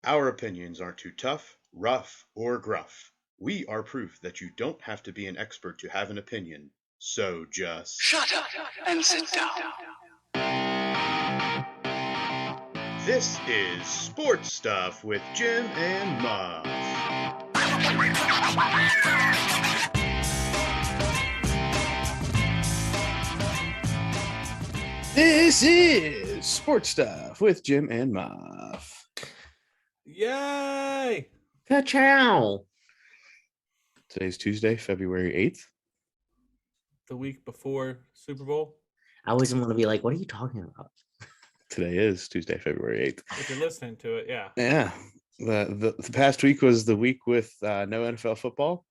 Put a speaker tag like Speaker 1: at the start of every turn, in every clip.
Speaker 1: Our opinions aren't too tough, rough, or gruff. We are proof that you don't have to be an expert to have an opinion. So just
Speaker 2: Shut up and sit down.
Speaker 1: This is Sports Stuff with Jim and Muff.
Speaker 3: This is Sports Stuff with Jim and Muff.
Speaker 4: Yay!
Speaker 5: Ka-chow.
Speaker 3: Today's Tuesday, February 8th.
Speaker 4: The week before Super Bowl.
Speaker 5: I always want to be like, what are you talking about?
Speaker 3: Today is Tuesday, February 8th.
Speaker 4: If you're listening to it, yeah.
Speaker 3: Yeah. The past week was the week with no NFL football.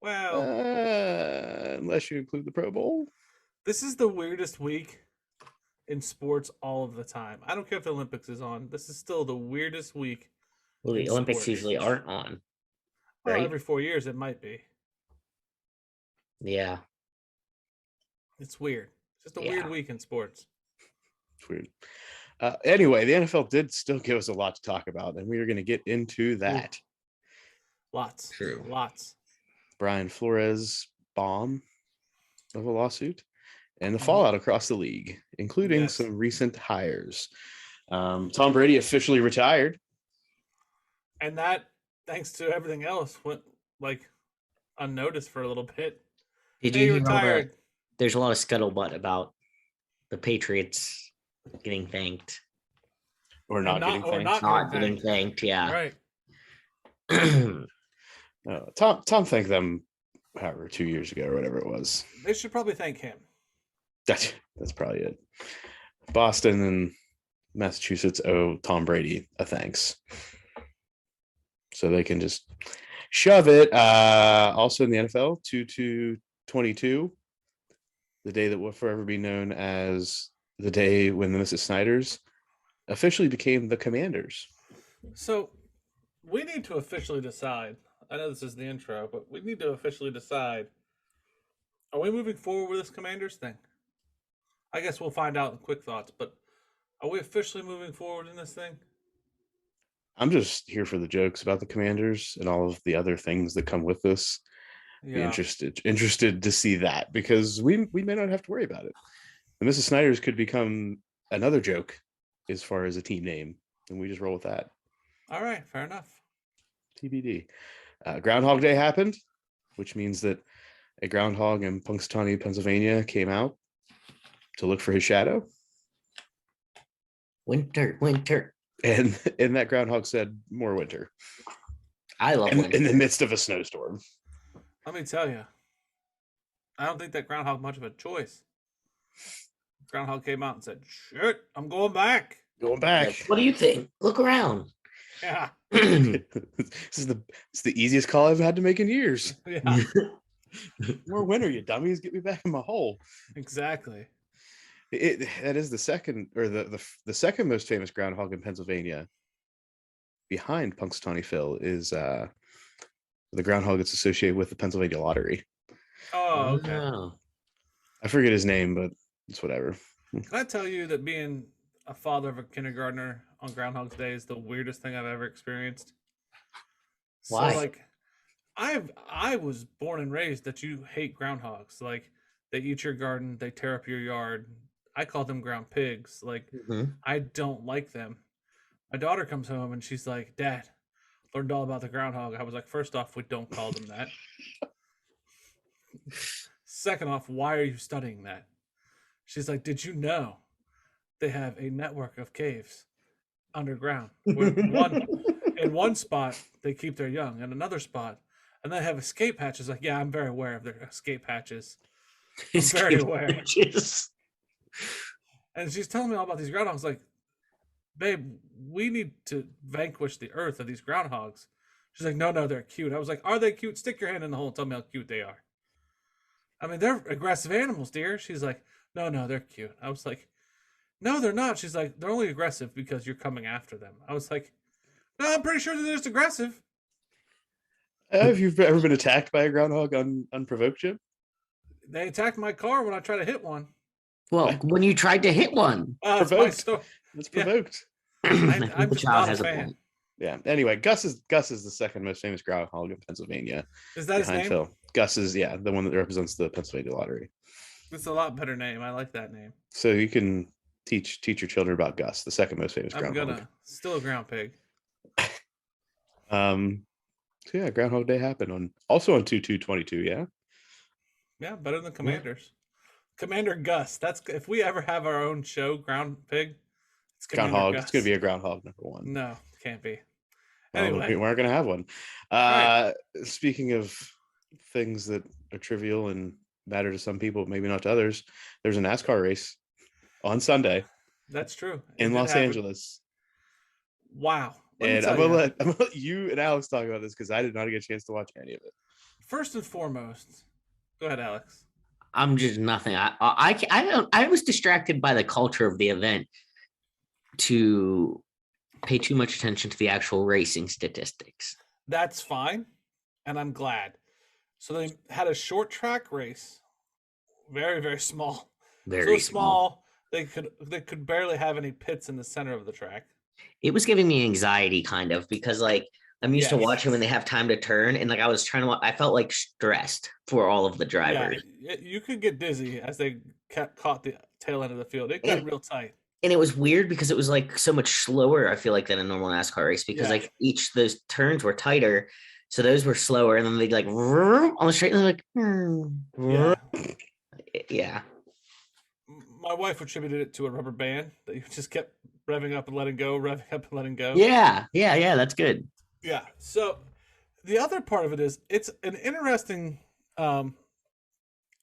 Speaker 4: Well,
Speaker 3: unless you include the Pro Bowl.
Speaker 4: this is the weirdest week in sports all of the time. I don't care if the Olympics is on. This is still the weirdest week.
Speaker 5: Well, the
Speaker 4: in
Speaker 5: Olympics
Speaker 4: sports.
Speaker 5: usually aren't on.
Speaker 4: Well,
Speaker 5: Right?
Speaker 4: every 4 years it might be.
Speaker 5: Yeah.
Speaker 4: It's weird. It's just a weird week in sports.
Speaker 3: It's weird. Anyway, the NFL did still give us a lot to talk about, and we are going to get into that.
Speaker 4: Lots.
Speaker 5: True.
Speaker 4: Lots.
Speaker 3: Brian Flores bomb of a lawsuit and the fallout across the league, including some recent hires. Tom Brady officially retired.
Speaker 4: And that, thanks to everything else, went like unnoticed for a little bit.
Speaker 5: Did
Speaker 4: He
Speaker 5: you hear all
Speaker 4: retired.
Speaker 5: that? There's a lot of scuttlebutt about the Patriots getting thanked.
Speaker 3: Or not getting thanked.
Speaker 5: Not getting thanked, yeah.
Speaker 4: Right.
Speaker 3: Tom thanked them, however, 2 years ago or whatever it was.
Speaker 4: They should probably thank him.
Speaker 3: That's probably it. Boston and Massachusetts owe Tom Brady a thanks. So they can just shove it. Also in the NFL, 2/2/22, the day that will forever be known as the day when the Mrs. Snyders officially became the Commanders.
Speaker 4: So we need to officially decide. I know this is the intro, but we need to officially decide. Are we moving forward with this Commanders thing? I guess we'll find out in quick thoughts, but are we officially moving forward in this thing?
Speaker 3: I'm just here for the jokes about the Commanders and all of the other things that come with this. Be interested to see that, because we may not have to worry about it. The Mrs. Snyders could become another joke as far as a team name, and we just roll with that.
Speaker 4: All right, fair enough.
Speaker 3: TBD. Groundhog Day happened, which means that a groundhog in Punxsutawney, Pennsylvania came out to look for his shadow.
Speaker 5: Winter.
Speaker 3: And that groundhog said, more winter.
Speaker 5: I love winter.
Speaker 3: In the midst of a snowstorm.
Speaker 4: Let me tell you, I don't think that groundhog much of a choice. Groundhog came out and said, "Shit, I'm going back."
Speaker 3: Going back.
Speaker 5: Like, what do you think? Look around.
Speaker 4: Yeah.
Speaker 3: It's the easiest call I've had to make in years.
Speaker 4: Yeah.
Speaker 3: More winter, you dummies. Get me back in my hole.
Speaker 4: Exactly.
Speaker 3: That is the second, or the second most famous groundhog in Pennsylvania, behind Punxsutawney Phil, is the groundhog that's associated with the Pennsylvania lottery.
Speaker 4: Oh, okay.
Speaker 5: Wow.
Speaker 3: I forget his name, but it's whatever.
Speaker 4: Can I tell you that being a father of a kindergartner on Groundhog's Day is the weirdest thing I've ever experienced?
Speaker 5: Why?
Speaker 4: So, like, I was born and raised that you hate groundhogs. Like, they eat your garden, they tear up your yard. I call them ground pigs. Like, I don't like them. My daughter comes home and she's like, "Dad, learned all about the groundhog." I was like, first off, we don't call them that. Second off, why are you studying that? She's like, "Did you know they have a network of caves underground where in one spot they keep their young, in another spot, and they have escape hatches?" Like, yeah, I'm very aware of their escape hatches. I'm very aware. And she's telling me all about these groundhogs. Like, babe, we need to vanquish the earth of these groundhogs. She's like, no, they're cute. I was like, are they cute? Stick your hand in the hole and tell me how cute they are. I mean, they're aggressive animals, dear. She's like, no, they're cute. I was like, no, they're not. She's like, they're only aggressive because you're coming after them. I was like, no, I'm pretty sure they're just aggressive.
Speaker 3: Have you ever been attacked by a groundhog unprovoked, Jim?
Speaker 4: They attacked my car when I tried to hit one.
Speaker 5: Well, when you tried to hit one.
Speaker 4: That's my
Speaker 3: Provoked.
Speaker 4: story.
Speaker 3: It's provoked.
Speaker 4: I'm
Speaker 5: The
Speaker 4: just
Speaker 5: child
Speaker 4: not a
Speaker 5: has a
Speaker 4: fan.
Speaker 5: point.
Speaker 3: Yeah. Anyway, Gus is the second most famous groundhog in Pennsylvania.
Speaker 4: Is that his
Speaker 3: Behind
Speaker 4: name?
Speaker 3: Phil. Gus is the one that represents the Pennsylvania lottery.
Speaker 4: It's a lot better name. I like that name.
Speaker 3: So you can teach your children about Gus, the second most famous
Speaker 4: I'm
Speaker 3: groundhog.
Speaker 4: gonna still a ground pig.
Speaker 3: So yeah, Groundhog Day happened also on 2/2/22. Yeah.
Speaker 4: Yeah, better than Commanders. Commander Gus. That's if we ever have our own show, Ground Pig. It's Commander
Speaker 3: Groundhog.
Speaker 4: Gus.
Speaker 3: It's gonna be a groundhog number one.
Speaker 4: No, can't be.
Speaker 3: Well,
Speaker 4: Anyway,
Speaker 3: we aren't gonna have one.
Speaker 4: Right.
Speaker 3: Speaking of things that are trivial and matter to some people, maybe not to others, there's a NASCAR race on Sunday
Speaker 4: that's true.
Speaker 3: in Los Angeles.
Speaker 4: Wow.
Speaker 3: And I'm gonna let you and Alex talk about this because I did not get a chance to watch any of it.
Speaker 4: First and foremost, go ahead, Alex.
Speaker 5: I'm just nothing. I was distracted by the culture of the event to pay too much attention to the actual racing statistics.
Speaker 4: That's fine, and I'm glad. So they had a short track race, very, very small.
Speaker 5: Very
Speaker 4: so small. They could barely have any pits in the center of the track.
Speaker 5: It was giving me anxiety kind of because like I'm used to watching when they have time to turn, and like I was trying to I felt like stressed for all of the drivers.
Speaker 4: Yeah, you could get dizzy as they caught the tail end of the field. It got real tight.
Speaker 5: And it was weird because it was like so much slower, I feel like, than a normal NASCAR race because like each of those turns were tighter. So those were slower. And then they'd like on the straight, and they're like, yeah.
Speaker 4: My wife attributed it to a rubber band that you just kept revving up and letting go, revving up and letting go.
Speaker 5: Yeah. That's good.
Speaker 4: Yeah. So the other part of it is it's an interesting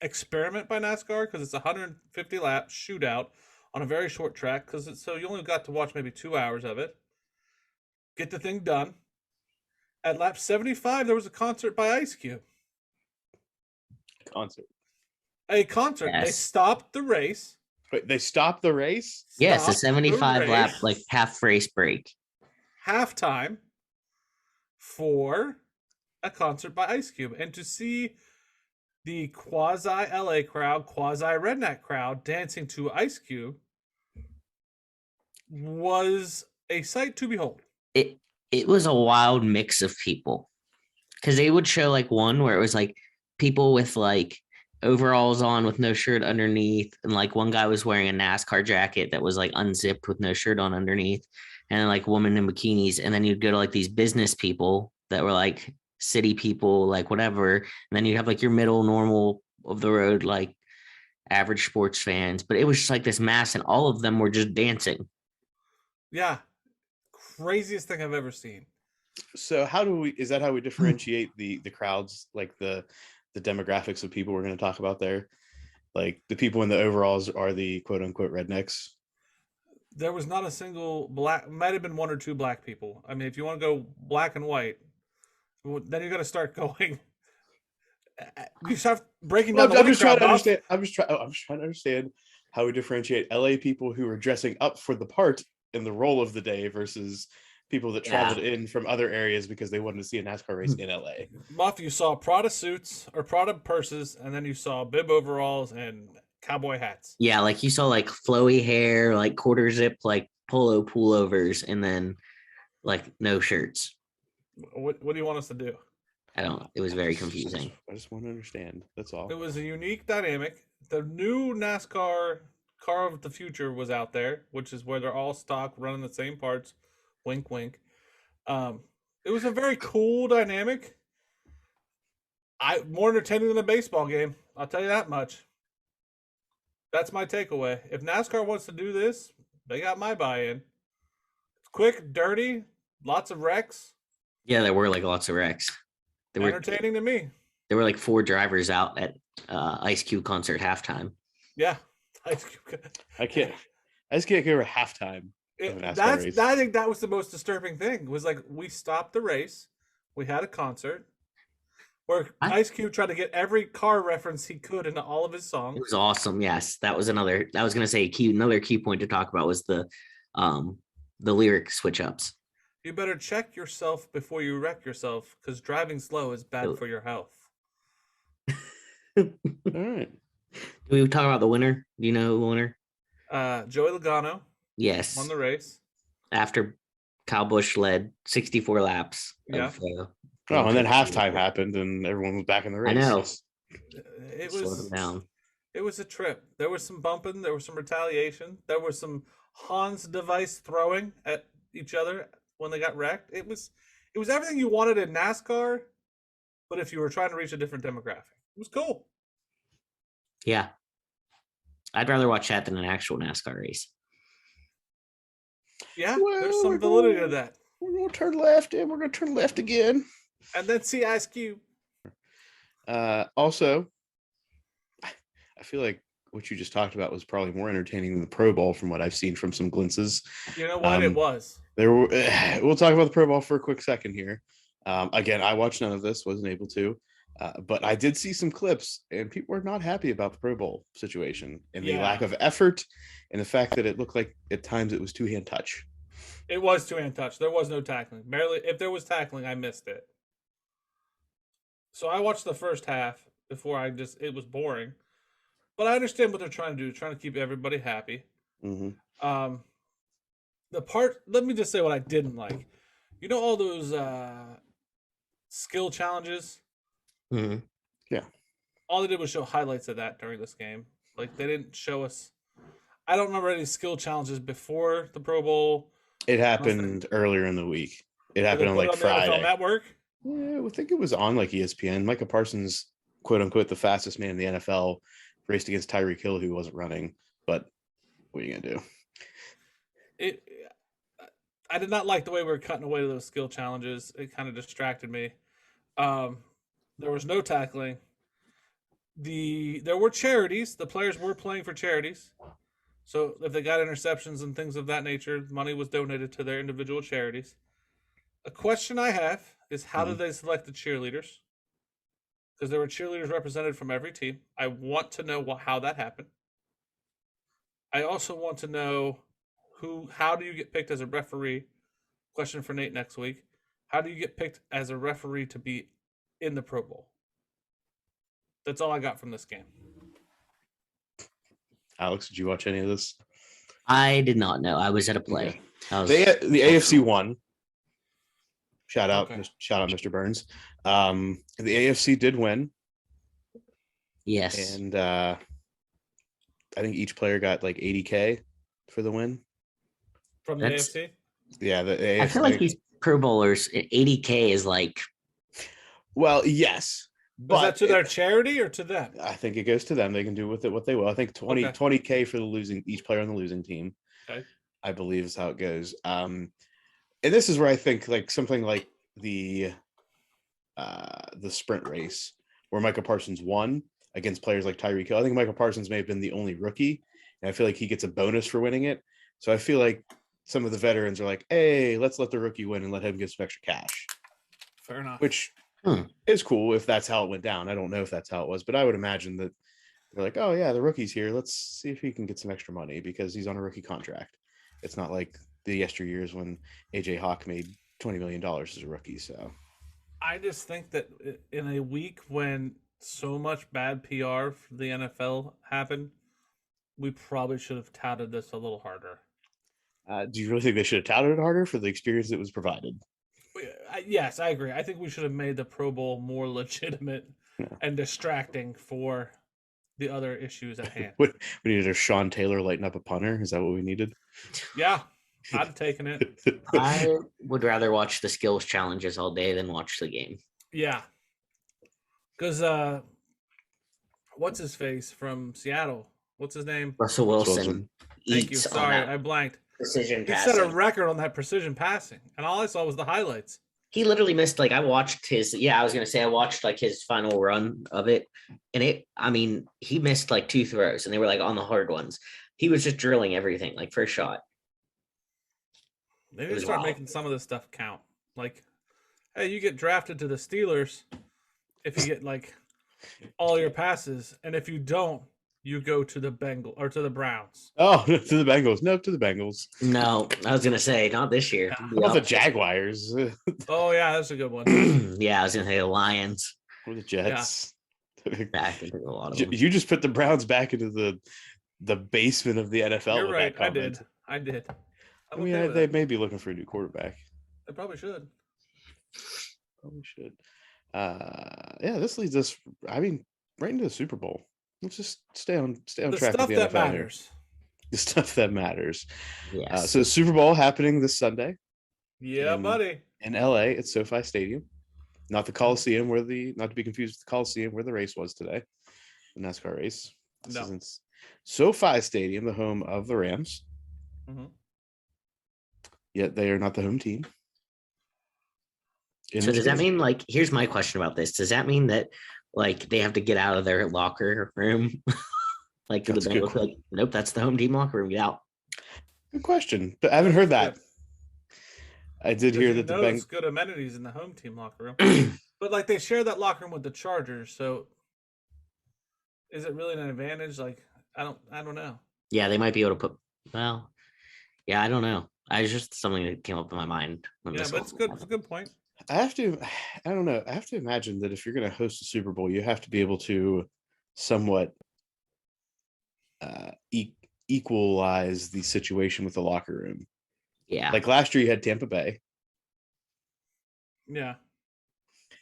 Speaker 4: experiment by NASCAR because it's a 150 lap shootout on a very short track so you only got to watch maybe 2 hours of it. Get the thing done. At lap 75, there was a concert by Ice Cube. A concert.
Speaker 5: Yes.
Speaker 4: They stopped the race.
Speaker 3: Wait, they stopped the race?
Speaker 5: Yes, a 75 lap, like half race break.
Speaker 4: Halftime for a concert by Ice Cube. And to see the quasi LA crowd, quasi redneck crowd dancing to Ice Cube was a sight to behold.
Speaker 5: It was a wild mix of people because they would show like one where it was like people with like overalls on with no shirt underneath, and like one guy was wearing a NASCAR jacket that was like unzipped with no shirt on underneath, and then like women in bikinis. And then you'd go to like these business people that were like city people, like whatever, and then you'd have like your middle normal of the road like average sports fans. But it was just like this mass, and all of them were just dancing.
Speaker 4: Yeah, craziest thing I've ever seen.
Speaker 3: So is that how we differentiate the crowds, like the demographics of people we're going to talk about there? Like the people in the overalls are the quote unquote rednecks?
Speaker 4: There was not a single black, might have been one or two black people. I mean, if you want to go black and white, then you got to start going. You start breaking down.
Speaker 3: I'm just trying to understand. I'm just trying to understand how we differentiate LA people who are dressing up for the part in the role of the day versus people that traveled in from other areas because they wanted to see a NASCAR race in LA.
Speaker 4: Muff, you saw Prada suits or Prada purses, and then you saw bib overalls and cowboy hats.
Speaker 5: Yeah, like you saw like flowy hair, like quarter zip, like polo pullovers, and then like no shirts.
Speaker 4: What do you want us to do?
Speaker 5: I don't. It was very confusing.
Speaker 3: I just want to understand. That's all.
Speaker 4: It was a unique dynamic. The new NASCAR car of the future was out there, which is where they're all stock, running the same parts. Wink, wink. It was a very cool dynamic. More entertaining than a baseball game. I'll tell you that much. That's my takeaway. If NASCAR wants to do this, they got my buy-in. It's quick, dirty, lots of wrecks.
Speaker 5: Yeah, there were like lots of wrecks.
Speaker 4: Entertaining to me. There
Speaker 5: were like 4 drivers out at Ice Cube concert halftime.
Speaker 4: Yeah,
Speaker 3: Ice Cube. I just can't go over halftime.
Speaker 4: I think that was the most disturbing thing. Was like we stopped the race, we had a concert where Ice Cube tried to get every car reference he could into all of his songs.
Speaker 5: It was awesome. Yes, that was another. I was going to say another key point to talk about was the lyric switch ups.
Speaker 4: You better check yourself before you wreck yourself, because driving slow is bad for your health.
Speaker 3: All right.
Speaker 5: Do we talk about the winner? Do you know the winner?
Speaker 4: Joey Logano.
Speaker 5: Yes.
Speaker 4: Won the race.
Speaker 5: After Kyle Busch led 64 laps.
Speaker 4: Yeah.
Speaker 3: Oh, and then halftime happened, and everyone was back in the race.
Speaker 5: I know.
Speaker 4: It
Speaker 5: Slowed
Speaker 4: was
Speaker 5: him down.
Speaker 4: It was a trip. There was some bumping. There was some retaliation. There was some Hans device throwing at each other when they got wrecked. It was everything you wanted in NASCAR, but if you were trying to reach a different demographic, it was cool.
Speaker 5: Yeah. I'd rather watch that than an actual NASCAR race.
Speaker 4: Yeah,
Speaker 3: Well,
Speaker 4: there's some validity to that.
Speaker 3: We're going to turn left, and we're going to turn left again.
Speaker 4: And then see Ice Cube.
Speaker 3: Also, I feel like what you just talked about was probably more entertaining than the Pro Bowl from what I've seen from some glimpses.
Speaker 4: You know what? It was.
Speaker 3: We'll talk about the Pro Bowl for a quick second here. Again, I watched none of this, wasn't able to. But I did see some clips, and people were not happy about the Pro Bowl situation and the lack of effort and the fact that it looked like at times it was two-hand touch.
Speaker 4: It was two-hand touch. There was no tackling. Barely. If there was tackling, I missed it. So I watched the first half before it was boring. But I understand what they're trying to do, trying to keep everybody happy.
Speaker 3: Mm-hmm.
Speaker 4: Let me just say what I didn't like. You know all those skill challenges?
Speaker 5: Mm-hmm.
Speaker 3: Yeah.
Speaker 4: All they did was show highlights of that during this game. Like, they didn't show us. I don't remember any skill challenges before the Pro Bowl.
Speaker 3: It happened earlier in the week. It happened on like Friday.
Speaker 4: NFL Network?
Speaker 3: Yeah, I think it was on like ESPN. Micah Parsons, quote unquote, the fastest man in the NFL, raced against Tyreek Hill, who wasn't running. But what are you gonna do?
Speaker 4: I did not like the way we were cutting away to those skill challenges. It kind of distracted me. There was no tackling. There were charities. The players were playing for charities. So if they got interceptions and things of that nature, money was donated to their individual charities. A question I have is how did they select the cheerleaders? Because there were cheerleaders represented from every team. I want to know how that happened. I also want to know how do you get picked as a referee? Question for Nate next week. How do you get picked as a referee to be in the Pro Bowl? That's all I got from this game.
Speaker 3: Alex, did you watch any of this?
Speaker 5: I did not know. I was at a play.
Speaker 3: The AFC won. Shout out, Mr. Burns. The AFC did win.
Speaker 5: Yes.
Speaker 3: And I think each player got like $80K for the win.
Speaker 4: From the AFC?
Speaker 3: Yeah, the AFC.
Speaker 5: I feel like these Pro Bowlers, $80K is like.
Speaker 3: Well, yes.
Speaker 4: Was that to their charity or to them?
Speaker 3: I think it goes to them. They can do with it what they will. I think 20K for each player on the losing team.
Speaker 4: Okay.
Speaker 3: I believe is how it goes. And this is where I think like something like the sprint race where Michael Parsons won against players like Tyreek Hill. I think Michael Parsons may have been the only rookie, and I feel like he gets a bonus for winning it. So I feel like some of the veterans are like, hey, let's let the rookie win and let him get some extra cash.
Speaker 4: Fair enough.
Speaker 3: Which is cool if that's how it went down. I don't know if that's how it was, but I would imagine that they're like, oh yeah, the rookie's here. Let's see if he can get some extra money because he's on a rookie contract. It's not like the yesteryears when AJ Hawk made $20 million as a rookie. So
Speaker 4: I just think that in a week when so much bad PR for the NFL happened, we probably should have touted this a little harder.
Speaker 3: Do you really think they should have touted it harder for the experience that was provided?
Speaker 4: Yes, I agree. I think we should have made the Pro Bowl more legitimate and distracting for the other issues at hand.
Speaker 3: We needed a Sean Taylor lighten up a punter. Is that what we needed?
Speaker 4: Yeah, I'd have taken it.
Speaker 5: I would rather watch the skills challenges all day than watch the game.
Speaker 4: Yeah. Because what's his face from Seattle? What's his name?
Speaker 5: Russell Wilson.
Speaker 4: Thank you. Sorry, I blanked.
Speaker 5: Precision
Speaker 4: he
Speaker 5: passing.
Speaker 4: set a record on that precision passing, and all I saw was the highlights.
Speaker 5: He literally missed I watched his. Yeah, I was gonna say I watched his final run of it, and he missed 2 throws, and they were on the hard ones. He was just drilling everything first shot.
Speaker 4: They need to start making some of this stuff count. Hey, you get drafted to the Steelers if you get all your passes, and if you don't, you go to the Bengals or to the Browns.
Speaker 3: Oh, to the Bengals. No, to the Bengals.
Speaker 5: No, I was gonna say not this year.
Speaker 3: Not the Jaguars.
Speaker 4: Oh yeah, that's a good one.
Speaker 5: Yeah, I was gonna say the Lions
Speaker 3: or the Jets.
Speaker 5: Yeah. I think there's a lot of them.
Speaker 3: You just put the Browns back into the basement of the NFL.
Speaker 4: You're right. I did. I'm
Speaker 3: I mean,
Speaker 4: okay with
Speaker 3: they
Speaker 4: that.
Speaker 3: may be looking for a new quarterback.
Speaker 4: They probably should.
Speaker 3: Probably should. Yeah, this leads us. I mean, right into the Super Bowl. Let's just stay on
Speaker 4: The
Speaker 3: track with
Speaker 4: stuff
Speaker 3: the
Speaker 4: that
Speaker 3: NFL here.
Speaker 4: matters.
Speaker 3: The stuff that matters.
Speaker 5: Yes.
Speaker 3: So Super Bowl happening this Sunday
Speaker 4: Yeah, buddy.
Speaker 3: in LA at SoFi Stadium, not the Coliseum not to be confused with the Coliseum where the race was today, the NASCAR race. This
Speaker 4: No.
Speaker 3: isn't SoFi Stadium, the home of the Rams.
Speaker 4: Mm-hmm.
Speaker 3: Yet they are not the home team.
Speaker 5: So does that mean, like, here's my question about this. Does that mean that, like, they have to get out of their locker room? Like, the Bengals, like, nope, that's the home team locker room. Get out.
Speaker 3: Good question. But I haven't heard that. I did hear that
Speaker 4: there's good amenities in the home team locker room. But, like, they share that locker room with the Chargers, so is it really an advantage? Like, I don't know.
Speaker 5: Yeah, they might be able to put, well, yeah, I don't know. I just something that came up in my mind.
Speaker 4: Yeah, but it's good. It's a good point.
Speaker 3: I don't know. I have to imagine that if you're going to host a Super Bowl, you have to be able to somewhat equalize the situation with the locker room.
Speaker 5: Yeah.
Speaker 3: Like last year, you had Tampa Bay.
Speaker 4: Yeah.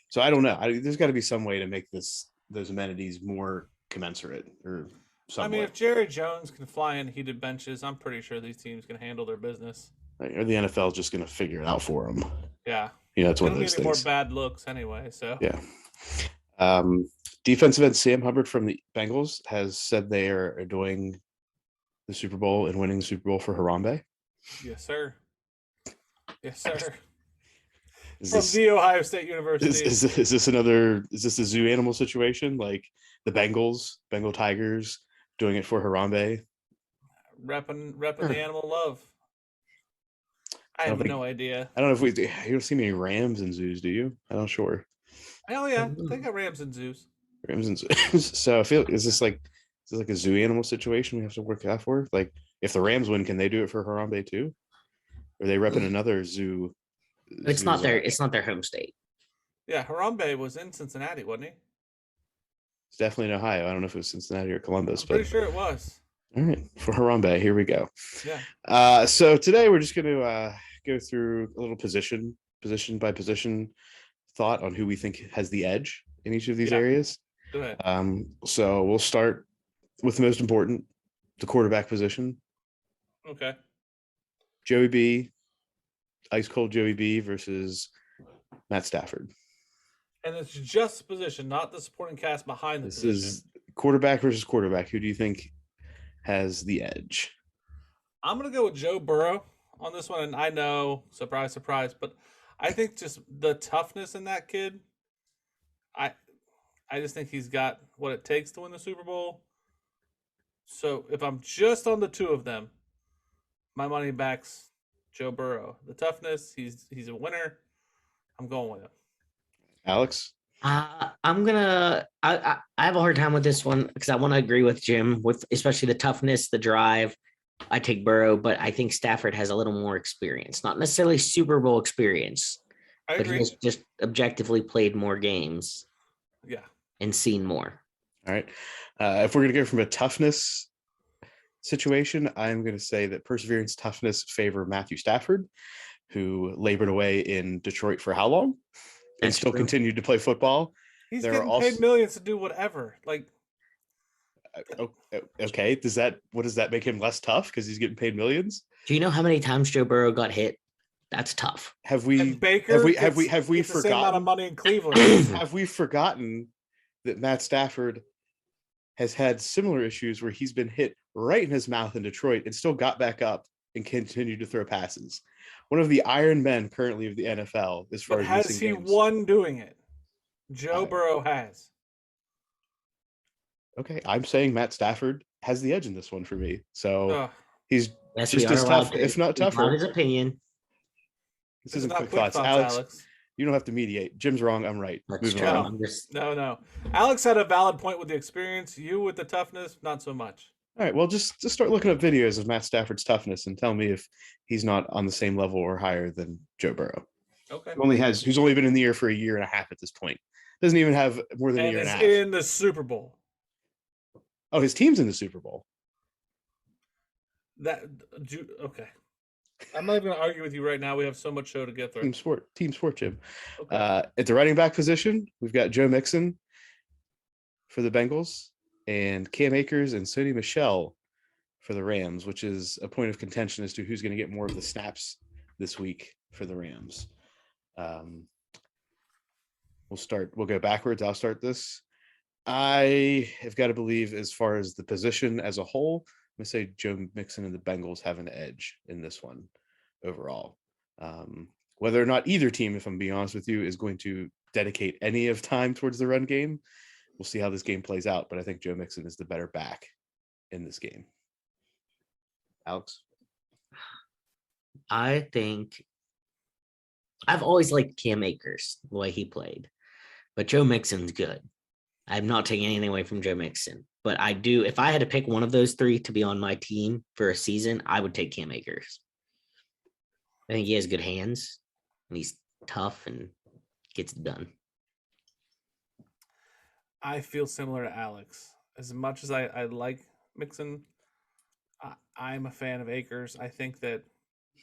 Speaker 3: So I don't know. There's got to be some way to make those amenities more commensurate or somewhat.
Speaker 4: I mean, if Jerry Jones can fly in heated benches, I'm pretty sure these teams can handle their business.
Speaker 3: Or the NFL is just going to figure it out for them.
Speaker 4: Yeah.
Speaker 3: Yeah, it's one of those things.
Speaker 4: More bad looks anyway. So
Speaker 3: yeah. Defensive end Sam Hubbard from the Bengals has said they are enjoying the Super Bowl and winning the Super Bowl for Harambe.
Speaker 4: Yes, sir. Yes, sir. From the Ohio State University.
Speaker 3: Is this a zoo animal situation? Like the Bengal Tigers doing it for Harambe?
Speaker 4: Repping the animal love. I have no idea.
Speaker 3: I don't know if you don't see many rams in zoos, do you? I'm not sure.
Speaker 4: Oh yeah, they got rams in zoos.
Speaker 3: Rams in zoos. So I feel is this like a zoo animal situation we have to work out for? Like if the Rams win, can they do it for Harambe too? Or are they repping another zoo?
Speaker 5: It's not their home state.
Speaker 4: Yeah, Harambe was in Cincinnati, wasn't he?
Speaker 3: It's definitely in Ohio. I don't know if it was Cincinnati or Columbus,
Speaker 4: I'm pretty sure it was.
Speaker 3: All right, for Harambe, here we go.
Speaker 4: Yeah.
Speaker 3: So today we're just going to go through a little position by position thought on who we think has the edge in each of these areas.
Speaker 4: Go ahead.
Speaker 3: So we'll start with the most important, the quarterback position.
Speaker 4: Okay.
Speaker 3: Joey B, ice cold Joey B versus Matt Stafford.
Speaker 4: And it's just the position, not the supporting cast behind the position. This is
Speaker 3: quarterback versus quarterback. Who do you think has the edge?
Speaker 4: I'm going to go with Joe Burrow on this one. And I know, surprise, surprise, but I think just the toughness in that kid, I just think he's got what it takes to win the Super Bowl. So if I'm just on the two of them, my money backs Joe Burrow. The toughness, he's a winner. I'm going with him.
Speaker 3: Alex?
Speaker 5: I have a hard time with this one because I want to agree with Jim with especially the toughness, the drive. I take Burrow, but I think Stafford has a little more experience, not necessarily Super Bowl experience, but he has just objectively played more games.
Speaker 4: Yeah.
Speaker 5: And seen more.
Speaker 3: All right. If we're going to go from a toughness situation, I'm going to say that perseverance, toughness favor Matthew Stafford, who labored away in Detroit for how long? And still continued to play football.
Speaker 4: He's getting paid millions to do whatever. Like,
Speaker 3: okay, what does that make him less tough because he's getting paid millions?
Speaker 5: Do you know how many times Joe Burrow got hit? That's tough.
Speaker 3: Have we
Speaker 4: have we forgotten the same amount of money in Cleveland?
Speaker 3: Have we forgotten that Matt Stafford has had similar issues where he's been hit right in his mouth in Detroit and still got back up and continued to throw passes? One of the Iron Men currently of the NFL, as far as
Speaker 4: has he
Speaker 3: games.
Speaker 4: Won doing it? Joe Burrow has.
Speaker 3: Okay, I'm saying Matt Stafford has the edge in this one for me. So he's
Speaker 5: just
Speaker 3: as tough, if not tougher.
Speaker 5: His opinion.
Speaker 3: This isn't quick thoughts. Alex. You don't have to mediate. Jim's wrong. I'm right.
Speaker 5: Moving on.
Speaker 4: No. Alex had a valid point with the experience. You with the toughness, not so much.
Speaker 3: All right. Well, just start looking up videos of Matt Stafford's toughness and tell me if he's not on the same level or higher than Joe Burrow.
Speaker 4: Okay.
Speaker 3: Who's only been in the year for a year and a half at this point. Doesn't even have more than a year and a half.
Speaker 4: In the Super Bowl.
Speaker 3: Oh, his team's in the Super Bowl.
Speaker 4: Okay. I'm not even going to argue with you right now. We have so much show to get through.
Speaker 3: Team sport, Jim.
Speaker 4: Okay.
Speaker 3: At the running back position, we've got Joe Mixon for the Bengals and Cam Akers and Sony Michel for the Rams, which is a point of contention as to who's going to get more of the snaps this week for the Rams. We'll go backwards. I'll start this. I have got to believe, as far as the position as a whole, I'm going to say Joe Mixon and the Bengals have an edge in this one overall. Whether or not either team, if I'm being honest with you, is going to dedicate any of time towards the run game, we'll see how this game plays out. But I think Joe Mixon is the better back in this game. Alex?
Speaker 5: I think I've always liked Cam Akers, the way he played, but Joe Mixon's good. I'm not taking anything away from Joe Mixon, but I do. If I had to pick one of those three to be on my team for a season, I would take Cam Akers. I think he has good hands and he's tough and gets it done.
Speaker 4: I feel similar to Alex. As much as I like Mixon, I'm a fan of Akers. I think that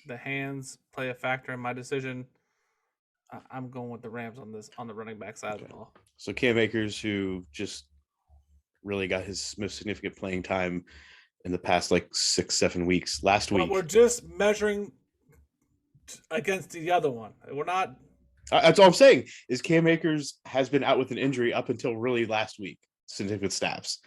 Speaker 4: the hands play a factor in my decision. I'm going with the Rams on the running back side of the ball.
Speaker 3: So Cam Akers, who just really got his most significant playing time in the past 6-7 weeks. Last week,
Speaker 4: we're just measuring against the other one. We're not.
Speaker 3: That's all I'm saying. Is Cam Akers has been out with an injury up until really last week, significant snaps.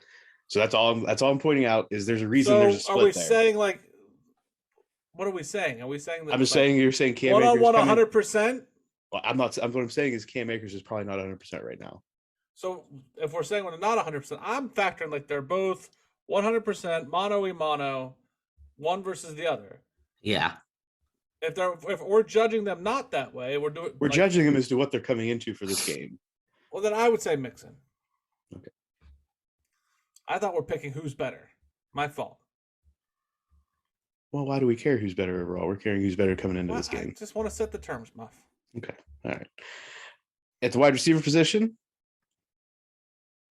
Speaker 3: So that's all I'm pointing out. Is there's a reason there's a split there.
Speaker 4: Are we saying what are we saying? Are we saying that?
Speaker 3: I'm just saying you're saying Cam Akers
Speaker 4: 100%.
Speaker 3: Well, I'm not. What I'm saying is Cam Akers is probably not 100% right now.
Speaker 4: So if we're saying we're not 100%, I'm factoring they're both 100% mono, one versus the other.
Speaker 5: Yeah.
Speaker 4: If we're judging them not that way, we're
Speaker 3: judging them as to what they're coming into for this game.
Speaker 4: Well, then I would say Mixon.
Speaker 3: Okay.
Speaker 4: I thought we're picking who's better. My fault.
Speaker 3: Well, why do we care who's better overall? We're caring who's better coming into this game.
Speaker 4: I just want to set the terms, Muff.
Speaker 3: Okay. All right. At the wide receiver position,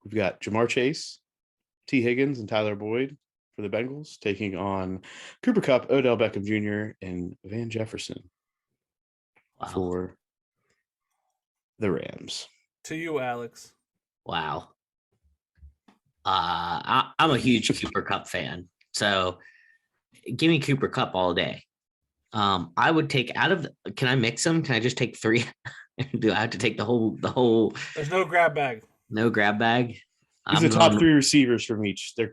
Speaker 3: we've got Jamar Chase, T. Higgins, and Tyler Boyd for the Bengals, taking on Cooper Kupp, Odell Beckham Jr., and Van Jefferson for the Rams.
Speaker 4: To you, Alex.
Speaker 5: Wow. I'm a huge Cooper Kupp fan, so give me Cooper Kupp all day. I would take can I mix them? Can I just take 3? Do I have to take the whole?
Speaker 4: There's no grab bag.
Speaker 5: No grab bag.
Speaker 3: These are the top 3 receivers from each. They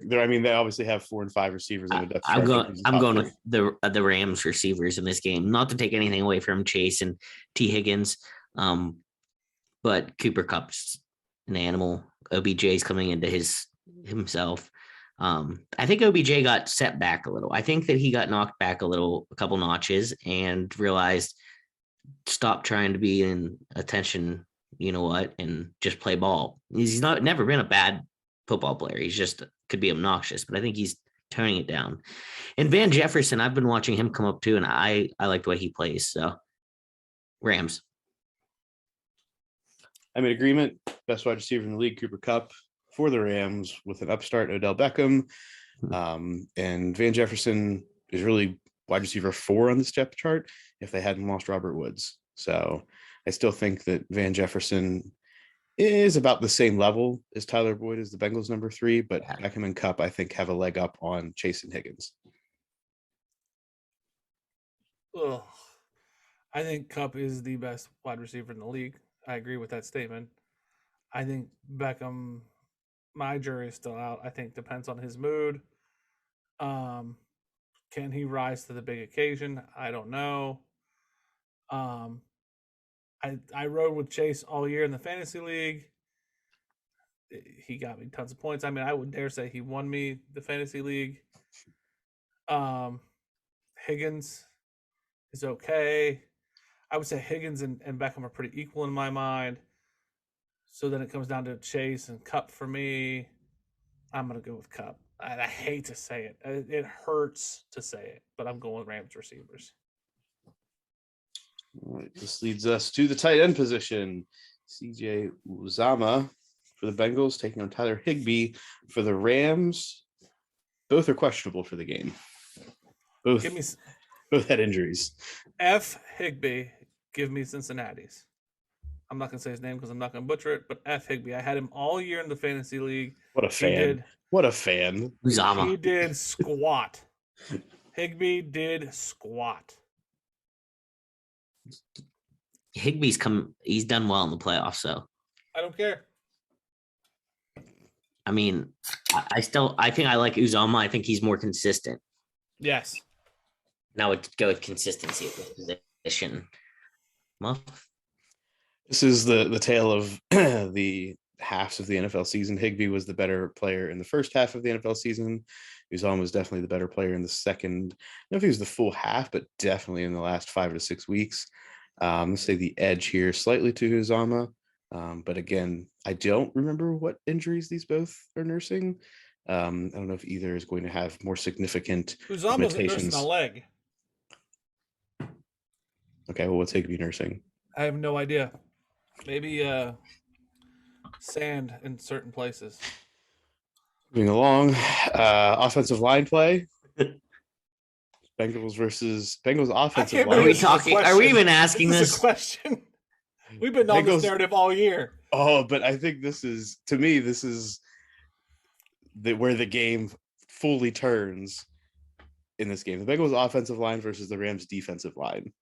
Speaker 3: obviously have 4 and 5 receivers in the depth chart.
Speaker 5: I'm going with the Rams receivers in this game. Not to take anything away from Chase and T. Higgins, but Cooper Kupp's an animal. OBJ's coming into himself. I think OBJ got set back a little. I think that he got knocked back a couple notches and realized stop trying to be in attention, and just play ball. He's never been a bad football player. He's just could be obnoxious, but I think he's toning it down. And Van Jefferson, I've been watching him come up too, and I like the way he plays. So Rams.
Speaker 3: I'm in agreement. Best wide receiver in the league, Cooper Kupp for the Rams with an upstart Odell Beckham. And Van Jefferson is really wide receiver 4 on this depth chart if they hadn't lost Robert Woods. So I still think that Van Jefferson is about the same level as Tyler Boyd as the Bengals number 3, but Beckham and Kupp, I think, have a leg up on Chase and Higgins.
Speaker 4: Ugh. I think Kupp is the best wide receiver in the league. I agree with that statement. I think Beckham, my jury is still out. I think depends on his mood. Can he rise to the big occasion? I don't know. I rode with Chase all year in the fantasy league. He got me tons of points. I mean, I would dare say he won me the fantasy league. Higgins is okay. I would say Higgins and Beckham are pretty equal in my mind. So then it comes down to Chase and Kupp for me. I'm going to go with Kupp. I hate to say it. It hurts to say it, but I'm going with Rams receivers.
Speaker 3: All right, this leads us to the tight end position. CJ Uzama for the Bengals taking on Tyler Higbee for the Rams. Both are questionable for the game. Both Both had injuries.
Speaker 4: F. Higbee, give me Cincinnati's. I'm not going to say his name because I'm not going to butcher it, but F. Higbee. I had him all year in the fantasy league.
Speaker 3: What a fan. What a fan.
Speaker 5: Uzama.
Speaker 4: He did squat. Higbee did squat.
Speaker 5: Higbee's he's done well in the playoffs, so
Speaker 4: I don't care.
Speaker 5: I mean, I think I like Uzama. I think he's more consistent.
Speaker 4: Yes.
Speaker 5: Now I would go with consistency at this position. Muff.
Speaker 3: This is the tale of the halves of the NFL season. Higbee was the better player in the first half of the NFL season. Uzama was definitely the better player in the second. I don't know if he was the full half, but definitely in the last 5 to 6 weeks. Let's say the edge here slightly to Uzama. But again, I don't remember what injuries these both are nursing. I don't know if either is going to have more significant
Speaker 4: Uzama's nursing
Speaker 3: limitations.
Speaker 4: a leg.
Speaker 3: Okay, well, what's Higbee nursing?
Speaker 4: I have no idea. Maybe sand in certain places.
Speaker 3: Moving along, offensive line play. Bengals offensive line.
Speaker 5: Are we talking? Are we even asking
Speaker 4: this?
Speaker 5: this?
Speaker 4: Is a question. We've been on this narrative all year.
Speaker 3: Oh, but I think this is where the game fully turns in this game. The Bengals offensive line versus the Rams defensive line.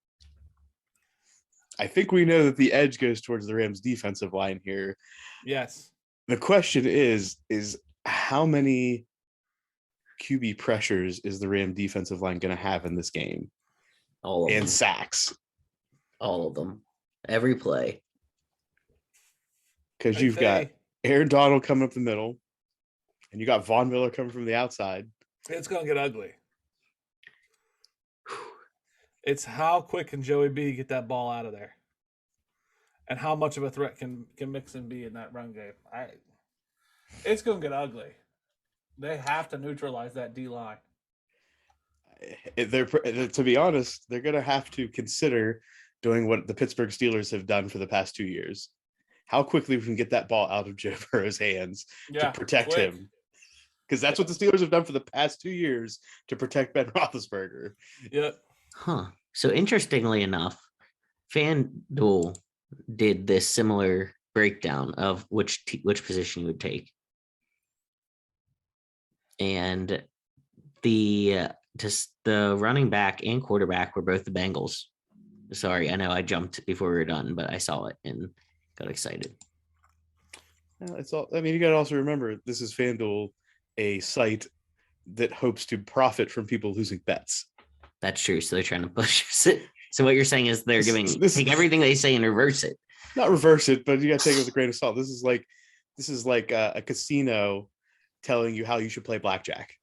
Speaker 3: I think we know that the edge goes towards the Rams defensive line here.
Speaker 4: Yes.
Speaker 3: The question is how many QB pressures is the Ram defensive line going to have in this game?
Speaker 5: All of them.
Speaker 3: And sacks.
Speaker 5: All of them. Every play.
Speaker 3: Because you've got Aaron Donald coming up the middle, and you got Von Miller coming from the outside.
Speaker 4: It's going to get ugly. It's how quick can Joey B get that ball out of there, and how much of a threat can Mixon be in that run game. It's going to get ugly. They have to neutralize that D line.
Speaker 3: To be honest, they're going to have to consider doing what the Pittsburgh Steelers have done for the past 2 years. How quickly we can get that ball out of Joe Burrow's hands to protect him. Because that's what the Steelers have done for the past 2 years to protect Ben Roethlisberger.
Speaker 4: Yep.
Speaker 5: Huh. So interestingly enough, FanDuel did this similar breakdown of which position you would take. And the running back and quarterback were both the Bengals. Sorry, I know I jumped before we were done, but I saw it and got excited.
Speaker 3: It's all. I mean, you got to also remember this is FanDuel, a site that hopes to profit from people losing bets.
Speaker 5: That's true. So they're trying to push it. So what you're saying is they're take everything they say and reverse it. Not
Speaker 3: reverse it, but you got to take it with a grain of salt. This is like a casino telling you how you should play blackjack.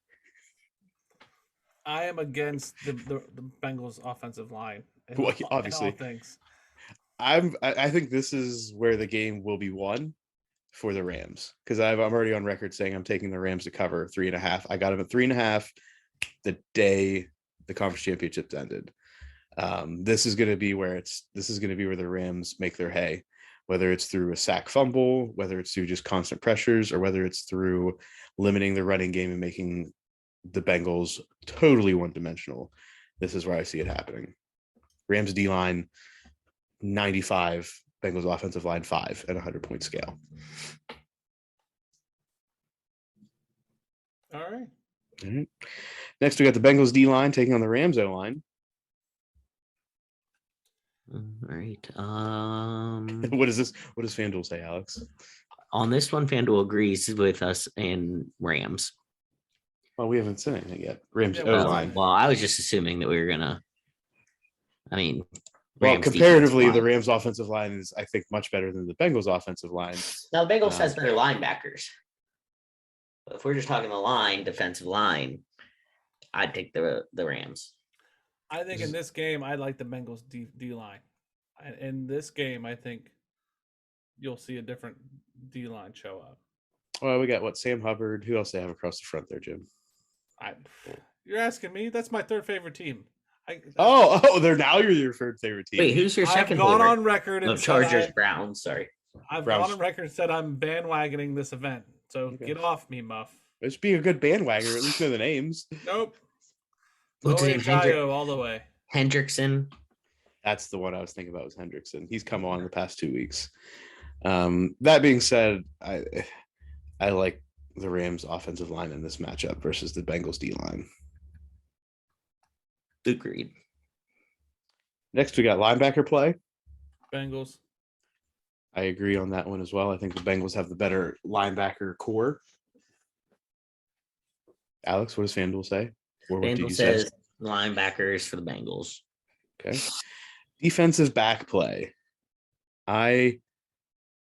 Speaker 4: I am against the Bengals offensive line.
Speaker 3: Well, obviously, I think this is where the game will be won for the Rams, because I'm already on record saying I'm taking the Rams to cover 3.5. I got them at 3.5 the day the conference championships ended. This is going to be where the Rams make their hay, whether it's through a sack fumble, whether it's through just constant pressures, or whether it's through limiting the running game and making the Bengals totally one-dimensional. This is where I see it happening. Rams D-line 95, Bengals offensive line 5 at a 100-point scale.
Speaker 4: All right.
Speaker 3: Mm-hmm. Next, we got the Bengals D-line taking on the Rams O-line.
Speaker 5: All right.
Speaker 3: What does FanDuel say, Alex?
Speaker 5: On this one, FanDuel agrees with us in Rams.
Speaker 3: Well, we haven't said anything yet. Rams O-line.
Speaker 5: Well, I was just assuming that we were gonna. I mean,
Speaker 3: Rams comparatively, the Rams offensive line is, I think, much better than the Bengals offensive line.
Speaker 5: Now, the Bengals has better linebackers. But if we're just talking the line, defensive line, I'd take the Rams.
Speaker 4: I think in this game, I like the Bengals D line. In this game, I think you'll see a different D line show up.
Speaker 3: Well, we got Sam Hubbard. Who else they have across the front there, Jim?
Speaker 4: You're asking me? That's my third favorite team.
Speaker 3: They're now your third favorite team.
Speaker 5: Wait, who's your second?
Speaker 4: I've gone on record and
Speaker 5: Chargers, Browns. Sorry,
Speaker 4: I've gone on record and said I'm bandwagoning this event. So get off me, Muff.
Speaker 3: It's being a good bandwagoner. At least know the names.
Speaker 4: Nope.
Speaker 5: What's his name?
Speaker 4: Ncaa all the way.
Speaker 5: Hendrickson.
Speaker 3: That's the one I was thinking about, was Hendrickson. He's come on the past 2 weeks. That being said, I like the Rams offensive line in this matchup versus the Bengals D line.
Speaker 5: Agreed.
Speaker 3: Next, we got linebacker play.
Speaker 4: Bengals.
Speaker 3: I agree on that one as well. I think the Bengals have the better linebacker core. Alex, what does FanDuel say? Or what did
Speaker 5: FanDuel
Speaker 3: you say?
Speaker 5: says linebackers for the Bengals.
Speaker 3: Okay. Defensive back play. I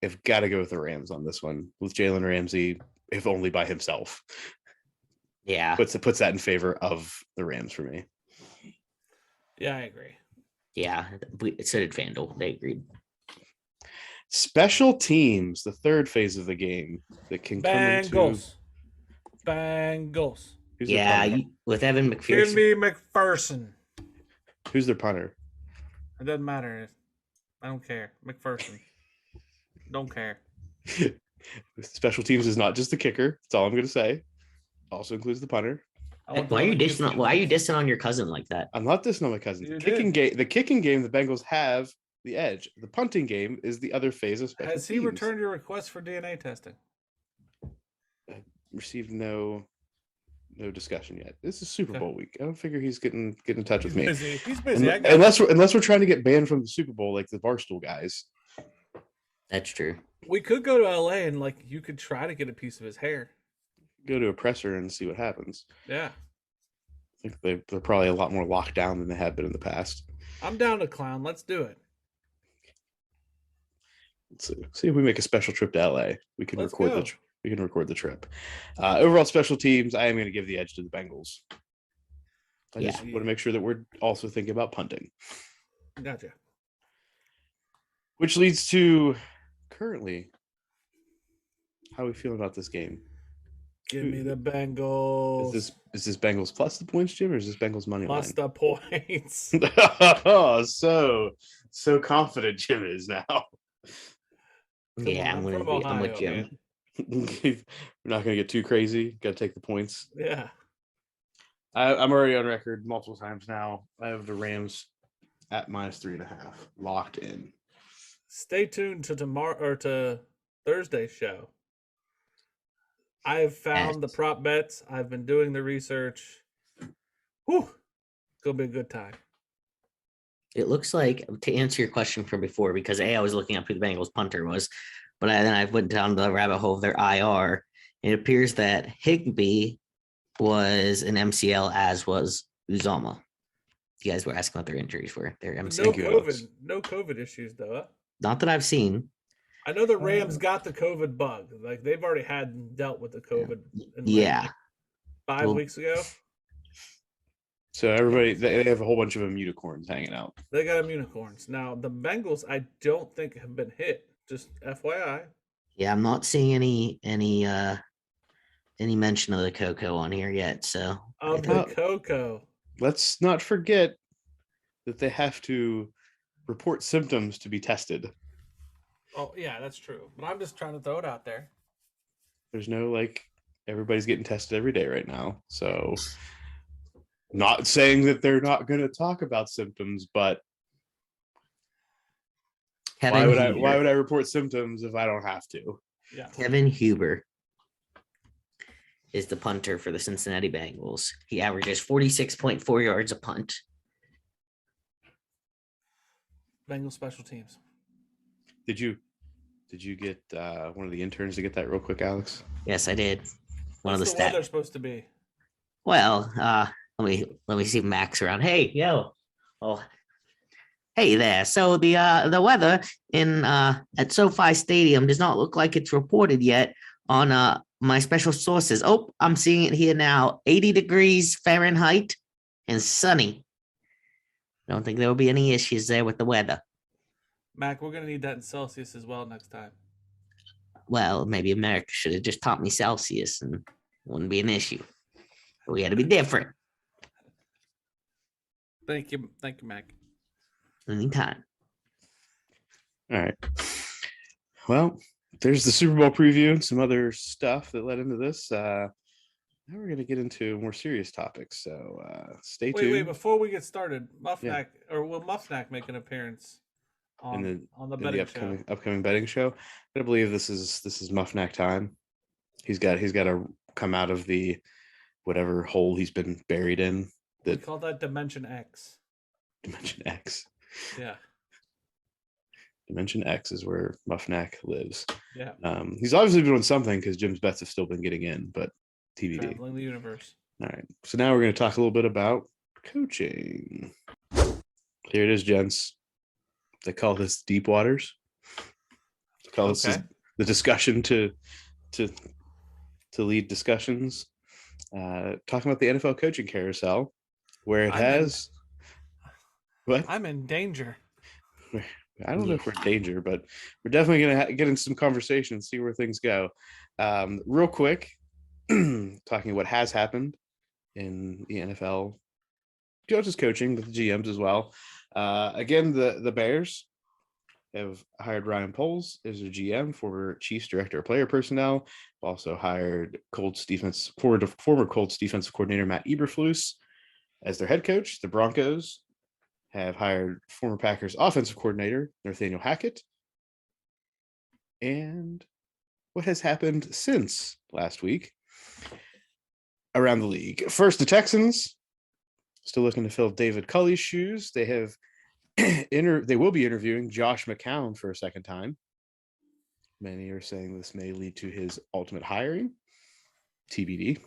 Speaker 3: have got to go with the Rams on this one with Jalen Ramsey, if only by himself.
Speaker 5: Yeah.
Speaker 3: Puts that in favor of the Rams for me.
Speaker 4: Yeah, I agree.
Speaker 5: Yeah. So did FanDuel. They agreed.
Speaker 3: Special teams, the third phase of the game that can come into.
Speaker 4: Bengals.
Speaker 3: Who's
Speaker 5: Yeah, with Evan
Speaker 4: Give
Speaker 5: McPherson.
Speaker 4: me McPherson.
Speaker 3: Who's their punter?
Speaker 4: It doesn't matter. I don't care. McPherson. Don't care.
Speaker 3: Special teams is not just the kicker. That's all I'm going to say. Also includes the punter.
Speaker 5: Why are you dissing on your cousin like that?
Speaker 3: I'm not dissing on my cousin. The kicking game, the Bengals have the edge. The punting game is the other phase of special teams.
Speaker 4: Has he returned your request for DNA testing?
Speaker 3: I received no discussion yet. This is Super Bowl week. I don't figure he's getting in touch with me.
Speaker 4: He's busy.
Speaker 3: Unless we're trying to get banned from the Super Bowl like the Barstool guys.
Speaker 5: That's true.
Speaker 4: We could go to LA and you could try to get a piece of his hair.
Speaker 3: Go to a presser and see what happens.
Speaker 4: Yeah.
Speaker 3: I think they're probably a lot more locked down than they have been in the past.
Speaker 4: I'm down to clown. Let's do it.
Speaker 3: Let's see if we make a special trip to LA. We can record the trip. Overall special teams, I am going to give the edge to the Bengals. I just want to make sure that we're also thinking about punting.
Speaker 4: Gotcha.
Speaker 3: Which leads to currently, how are we feeling about this game?
Speaker 4: Give me the Bengals.
Speaker 3: Is this Bengals plus the points, Jim, or is this Bengals money line?
Speaker 4: Plus the points.
Speaker 3: Oh, so confident Jim is now.
Speaker 5: I'm with Jim.
Speaker 3: We're not going to get too crazy. Got to take the points.
Speaker 4: Yeah.
Speaker 3: I'm already on record multiple times now. I have the Rams at -3.5 locked in.
Speaker 4: Stay tuned to tomorrow or to Thursday's show. I have found the prop bets. I've been doing the research. Whew. It's going to be a good time.
Speaker 5: It looks like, to answer your question from before, because I was looking up who the Bengals punter was, but then I went down the rabbit hole of their IR. It appears that Higbee was an MCL, as was Uzama. You guys were asking what their injuries were. Their MCL.
Speaker 4: No COVID issues, though. Huh?
Speaker 5: Not that I've seen.
Speaker 4: I know the Rams got the COVID bug. They've already dealt with the COVID. 5 weeks ago.
Speaker 3: So everybody, they have a whole bunch of them unicorns hanging out.
Speaker 4: They got them unicorns. Now, the Bengals, I don't think have been hit. Just FYI.
Speaker 5: Yeah, I'm not seeing any mention of the Coco on here yet. So
Speaker 4: the Coco.
Speaker 3: Let's not forget that they have to report symptoms to be tested.
Speaker 4: Oh yeah, that's true. But I'm just trying to throw it out there.
Speaker 3: There's no everybody's getting tested every day right now. So not saying that they're not going to talk about symptoms, but why would I report symptoms if I don't have to?
Speaker 4: Yeah.
Speaker 5: Kevin Huber is the punter for the Cincinnati Bengals. He averages 46.4 yards a punt.
Speaker 4: Bengals special teams.
Speaker 3: Did you get one of the interns to get that real quick, Alex?
Speaker 5: Yes, I did.
Speaker 4: What's the weather supposed to be?
Speaker 5: Well, let me see Max around. Hey, yo. Oh, hey there. So the weather in at SoFi Stadium does not look like it's reported yet on my special sources. Oh, I'm seeing it here now. 80 degrees Fahrenheit and sunny. I don't think there will be any issues there with the weather.
Speaker 4: Mac, we're going to need that in Celsius as well next time.
Speaker 5: Well, maybe America should have just taught me Celsius and it wouldn't be an issue. But we had to be different.
Speaker 4: Thank you, Mac.
Speaker 5: Anytime.
Speaker 3: All right. Well, there's the Super Bowl preview and some other stuff that led into this. Now we're going to get into more serious topics. So stay
Speaker 4: Wait,
Speaker 3: tuned.
Speaker 4: before we get started,
Speaker 3: Yeah.
Speaker 4: will Muffnack make an appearance
Speaker 3: In
Speaker 4: on the
Speaker 3: the
Speaker 4: betting show?
Speaker 3: upcoming betting show, I believe this is Muffnack time. He's got to come out of the whatever hole he's been buried in.
Speaker 4: We call that Dimension X.
Speaker 3: Dimension X.
Speaker 4: Yeah.
Speaker 3: Dimension X is where Muffnack lives.
Speaker 4: Yeah.
Speaker 3: He's obviously doing something because Jim's bets have still been getting in, but TBD.
Speaker 4: Traveling the universe.
Speaker 3: All right. So now we're going to talk a little bit about coaching. Here it is, gents. They call this Deep Waters. They call this the discussion to lead discussions. Talking about the NFL coaching carousel, where it has. What?
Speaker 4: I'm in danger.
Speaker 3: I don't know if we're in danger, but we're definitely going to get into some conversation and see where things go. Real quick, talking what has happened in the NFL, coaches coaching, but the GMs as well. Again, the Bears have hired Ryan Poles as their GM, former Chiefs director of player personnel. Also hired former Colts defensive coordinator Matt Eberflus as their head coach. The Broncos have hired former Packers offensive coordinator Nathaniel Hackett. And what has happened since last week around the league? First, the Texans still looking to fill David Culley's shoes. They have they will be interviewing Josh McCown for a second time. Many are saying this may lead to his ultimate hiring. TBD.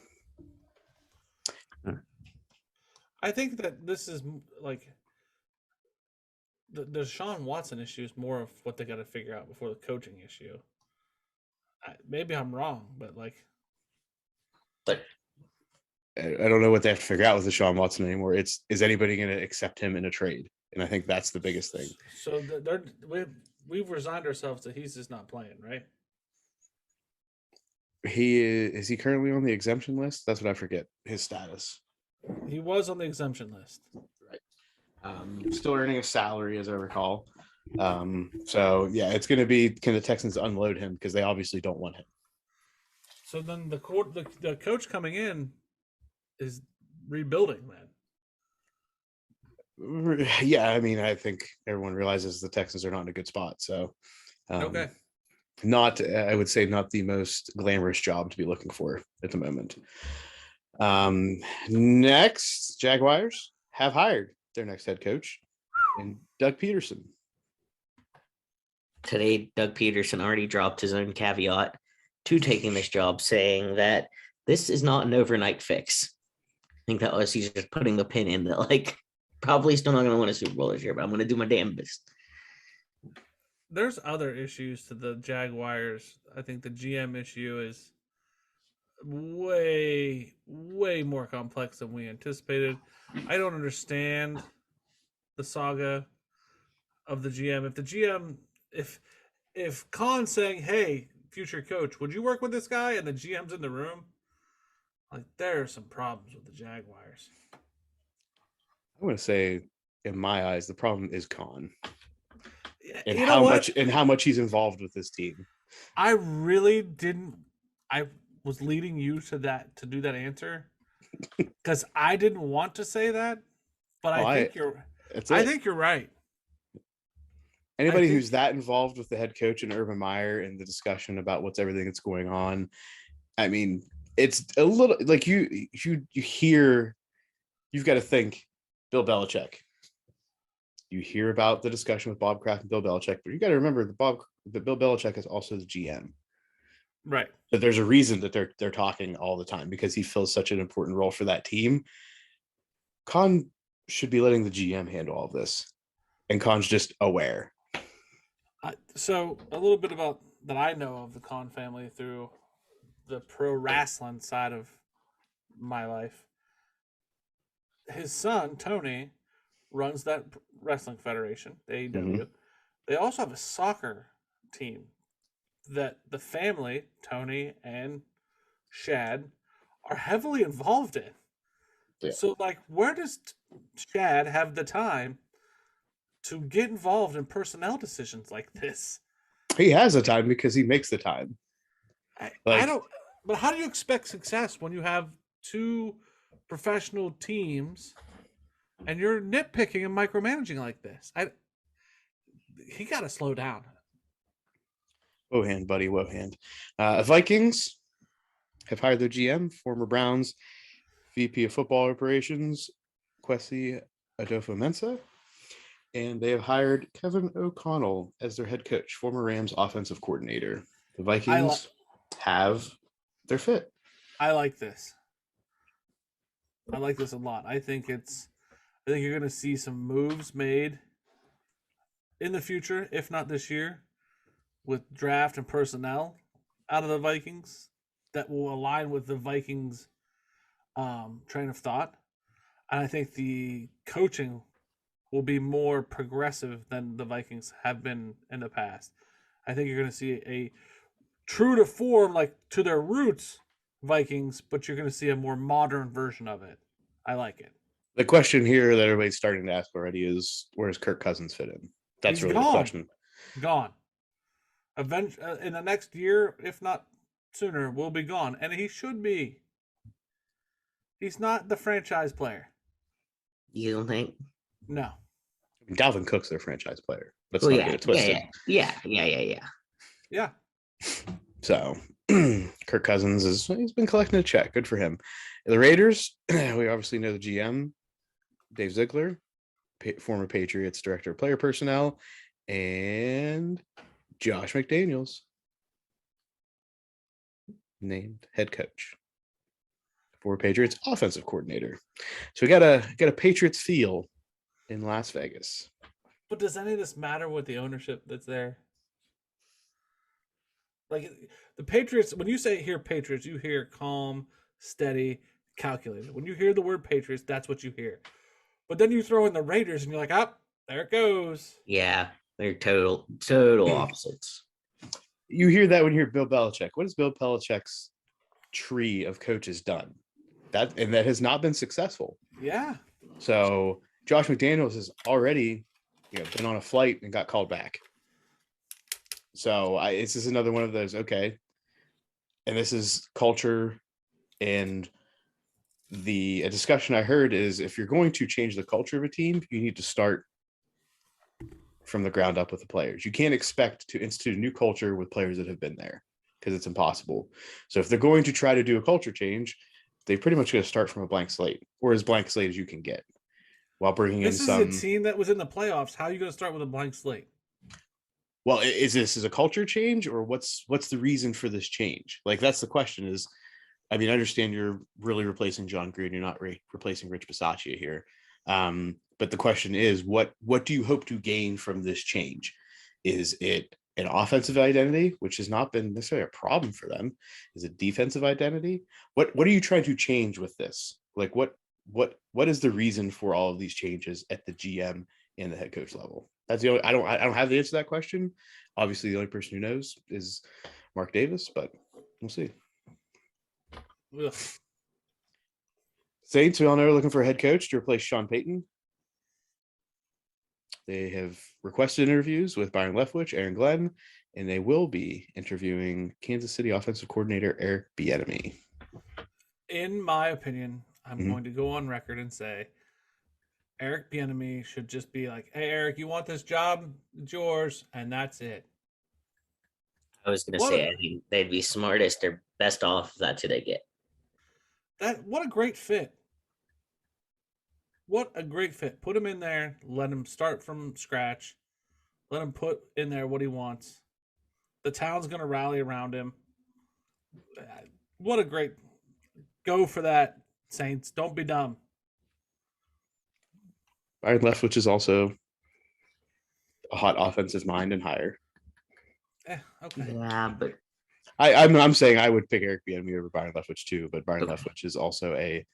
Speaker 4: I think that this is like the Deshaun Watson issue is more of what they got to figure out before the coaching issue. Maybe I'm wrong, but
Speaker 3: I don't know what they have to figure out with Deshaun Watson anymore. Is anybody going to accept him in a trade? And I think that's the biggest thing.
Speaker 4: So we've resigned ourselves that he's just not playing, right?
Speaker 3: Is he currently on the exemption list? That's what I forget his status.
Speaker 4: He was on the exemption list.
Speaker 3: Right. Still earning a salary, as I recall. So yeah, it's going to be, can the Texans unload him because they obviously don't want him.
Speaker 4: So then the coach coming in is rebuilding then.
Speaker 3: Yeah, I mean, I think everyone realizes the Texans are not in a good spot. So,
Speaker 4: okay,
Speaker 3: I would say not the most glamorous job to be looking for at the moment. Next, Jaguars have hired their next head coach, and Doug Peterson.
Speaker 5: Today, Doug Peterson already dropped his own caveat to taking this job, saying that this is not an overnight fix. I think that was he's just putting the pin in that, probably still not going to win a Super Bowl this year, but I'm going to do my damn best.
Speaker 4: There's other issues to the Jaguars. I think the GM issue is way, way more complex than we anticipated. I don't understand the saga of the GM. If the GM, if Khan's saying, "Hey, future coach, would you work with this guy?" and the GM's in the room, there are some problems with the Jaguars.
Speaker 3: I'm going to say, in my eyes, the problem is Khan. And how much he's involved with this team.
Speaker 4: I really didn't. I was leading you to do that answer because I didn't want to say that, but I think you're right.
Speaker 3: Anybody who's that involved with the head coach and Urban Meyer and the discussion about everything that's going on, I mean, it's a little like you hear, you've got to think Bill Belichick. You hear about the discussion with Bob Kraft and Bill Belichick, but you got to remember that Bill Belichick is also the GM.
Speaker 4: Right.
Speaker 3: But there's a reason that they're talking all the time because he fills such an important role for that team. Khan should be letting the GM handle all of this, and Khan's just aware.
Speaker 4: So a little bit about that I know of the Khan family through the pro wrestling side of my life. His son Tony runs that wrestling federation, the AEW. Mm-hmm. They also have a soccer team that the family, Tony and Shad, are heavily involved in. Yeah. So, where does Shad have the time to get involved in personnel decisions like this?
Speaker 3: He has the time because he makes the time.
Speaker 4: I don't. But how do you expect success when you have two professional teams, and you're nitpicking and micromanaging like this. He got to slow down.
Speaker 3: Wohan, buddy, Wohan. Vikings have hired their GM, former Browns VP of Football Operations, Kwesi Adofo-Mensah, and they have hired Kevin O'Connell as their head coach, former Rams offensive coordinator. The Vikings have their fit.
Speaker 4: I like this. I like this a lot. I think you're going to see some moves made in the future, if not this year, with draft and personnel out of the Vikings that will align with the Vikings train of thought. And I think the coaching will be more progressive than the Vikings have been in the past. I think you're going to see a true to form, like to their roots, Vikings, but you're going to see a more modern version of it. I like it.
Speaker 3: The question here that everybody's starting to ask already is, where does Kirk Cousins fit in? That's
Speaker 4: He's
Speaker 3: really
Speaker 4: gone.
Speaker 3: the question.
Speaker 4: Gone. Eventually, in the next year, if not sooner, will be gone. And he should be. He's not the franchise player.
Speaker 5: You don't think?
Speaker 4: No.
Speaker 3: Dalvin Cook's their franchise player. Let's
Speaker 5: Well,
Speaker 3: not get it twisted.
Speaker 5: Yeah.
Speaker 3: So Kirk Cousins he's been collecting a check. Good for him. The Raiders, we obviously know the GM, Dave Ziegler, former Patriots director of player personnel, and Josh McDaniels named head coach for Patriots offensive coordinator. So we got a Patriots feel in Las Vegas.
Speaker 4: But does any of this matter with the ownership that's there? Like the Patriots, when you hear Patriots, you hear calm, steady, calculated. When you hear the word Patriots, that's what you hear. But then you throw in the Raiders and you're like, there it goes.
Speaker 5: Yeah, they're total opposites.
Speaker 3: You hear that when you hear Bill Belichick. What has Bill Belichick's tree of coaches done? That has not been successful.
Speaker 4: Yeah.
Speaker 3: So Josh McDaniels has already, been on a flight and got called back. So this is another one of those, okay. And this is culture, and a discussion I heard is, if you're going to change the culture of a team, you need to start from the ground up with the players. You can't expect to institute a new culture with players that have been there, because it's impossible. So if they're going to try to do a culture change, they pretty much got to start from a blank slate, or as blank slate as you can get, while bringing in some.
Speaker 4: This is a team that was in the playoffs. How are you going to start with a blank slate?
Speaker 3: Well, is this a culture change, or what's the reason for this change? Like, that's the question. Is, I mean, I understand you're really replacing John Gruden. You're not replacing Rich Bisaccia here. But the question is, what do you hope to gain from this change? Is it an offensive identity, which has not been necessarily a problem for them? Is it defensive identity? What are you trying to change with this? Like, what is the reason for all of these changes at the GM and the head coach level? That's the only, I don't have the answer to that question. Obviously, the only person who knows is Mark Davis, but we'll see.
Speaker 4: Ugh.
Speaker 3: Saints, we all know, are looking for a head coach to replace Sean Payton. They have requested interviews with Byron Leftwich, Aaron Glenn, and they will be interviewing Kansas City offensive coordinator Eric Bieniemy.
Speaker 4: In my opinion, I'm going to go on record and say Eric Bieniemy should just be like, "Hey, Eric, you want this job? It's yours," and that's it.
Speaker 5: I was going to say, I think they'd be smartest or best off if that's who they get.
Speaker 4: What a great fit. What a great fit. Put him in there. Let him start from scratch. Let him put in there what he wants. The town's going to rally around him. What a great go for that, Saints. Don't be dumb.
Speaker 3: Byron Leftwich is also a hot offensive mind and hire.
Speaker 4: Okay.
Speaker 5: Yeah, but
Speaker 3: I'm saying I would pick Eric Bieniemy over Byron Leftwich too, but Byron Leftwich is also a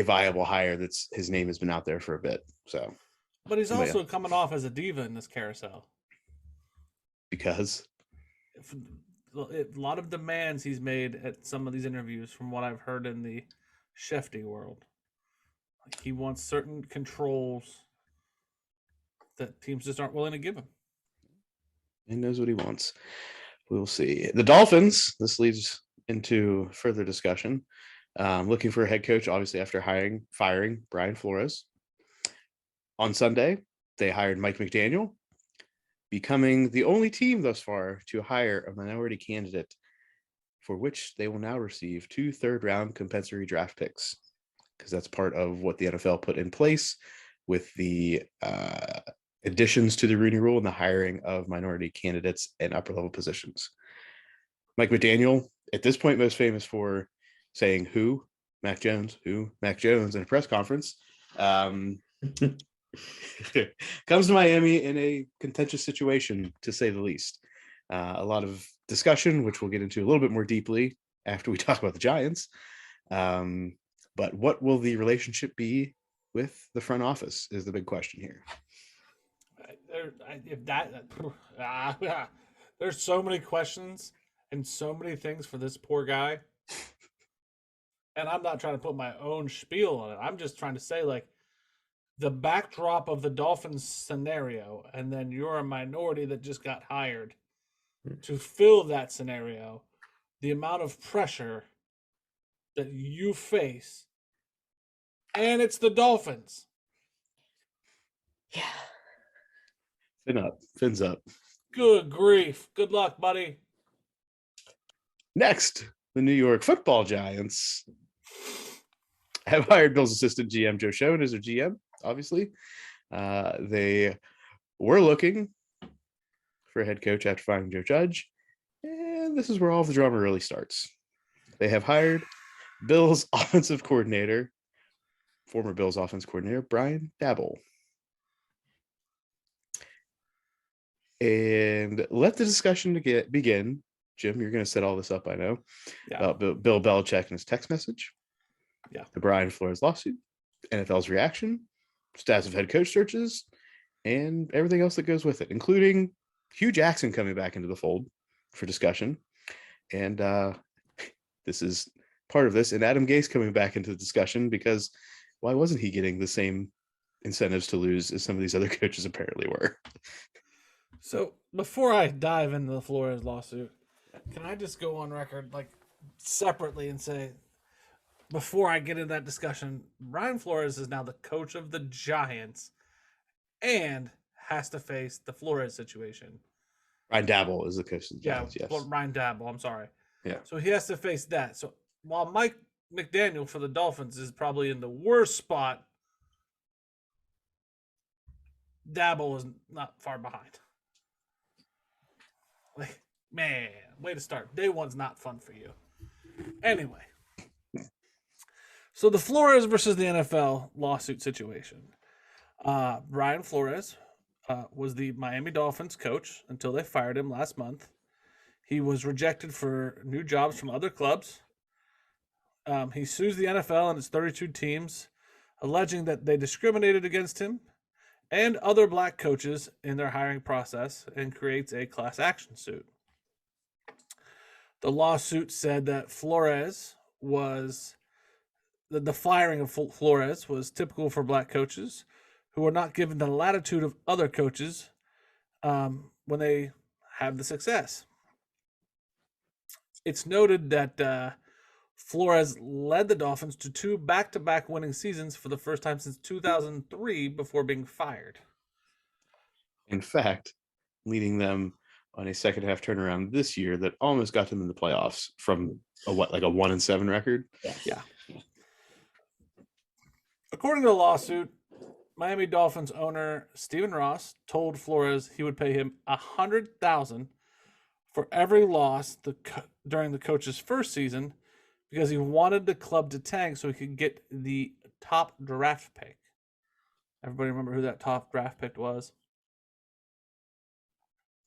Speaker 3: viable hire. That's his name has been out there for a bit. So,
Speaker 4: but he's also coming off as a diva in this carousel
Speaker 3: because
Speaker 4: a lot of demands he's made at some of these interviews, from what I've heard in the Shefty world. Like, he wants certain controls that teams just aren't willing to give him.
Speaker 3: He knows what he wants. We'll see. The Dolphins, this leads into further discussion. looking for a head coach, obviously, after firing Brian Flores. On Sunday, they hired Mike McDaniel, becoming the only team thus far to hire a minority candidate, for which they will now receive 2 third-round compensatory draft picks, because that's part of what the NFL put in place with the additions to the Rooney Rule and the hiring of minority candidates in upper-level positions. Mike McDaniel, at this point, most famous for saying who, Mac Jones, in a press conference. Comes to Miami in a contentious situation, to say the least. A lot of discussion, which we'll get into a little bit more deeply after we talk about the Giants. But what will the relationship be with the front office is the big question here.
Speaker 4: There's so many questions and so many things for this poor guy. And I'm not trying to put my own spiel on it. I'm just trying to say, like, the backdrop of the Dolphins scenario, and then you're a minority that just got hired to fill that scenario, the amount of pressure that you face, and it's the Dolphins.
Speaker 5: Yeah.
Speaker 3: Fins up.
Speaker 4: Good grief. Good luck, buddy.
Speaker 3: Next, the New York Football Giants have hired Bill's assistant GM Joe Schoen as their GM. Obviously, they were looking for a head coach after firing Joe Judge, and this is where all of the drama really starts. They have hired Bill's offensive coordinator, former Bills offense coordinator, Brian Dabble. And let the discussion begin. Jim, you're going to set all this up, I know, about Bill Belichick and his text message, the Brian Flores lawsuit, NFL's reaction, status of head coach searches, and everything else that goes with it, including Hugh Jackson coming back into the fold for discussion. And this is part of this, and Adam Gase coming back into the discussion, because why wasn't he getting the same incentives to lose as some of these other coaches apparently were?
Speaker 4: So before I dive into the Flores lawsuit, can I just go on record, like, separately and say, before I get into that discussion, Brian Flores is now the coach of the Giants and has to face the Flores situation.
Speaker 3: Brian Dabble is the coach of the Giants, yes.
Speaker 4: Brian Dabble, I'm sorry.
Speaker 3: Yeah.
Speaker 4: So he has to face that. So while Mike McDaniel for the Dolphins is probably in the worst spot, Dabble is not far behind. Like, man, way to start. Day one's not fun for you. Anyway. So the Flores versus the NFL lawsuit situation. Brian Flores was the Miami Dolphins coach until they fired him last month. He was rejected for new jobs from other clubs. He sues the NFL and its 32 teams, alleging that they discriminated against him and other black coaches in their hiring process, and creates a class action suit. The lawsuit said that the firing of Flores was typical for black coaches who are not given the latitude of other coaches when they have the success. It's noted that Flores led the Dolphins to 2 back-to-back winning seasons for the first time since 2003 before being fired.
Speaker 3: In fact, leading them on a second half turnaround this year that almost got them in the playoffs from a 1-7 record.
Speaker 4: Yeah. According to the lawsuit, Miami Dolphins owner Stephen Ross told Flores he would pay him $100,000 for every loss during the coach's first season, because he wanted the club to tank so he could get the top draft pick. Everybody remember who that top draft pick was?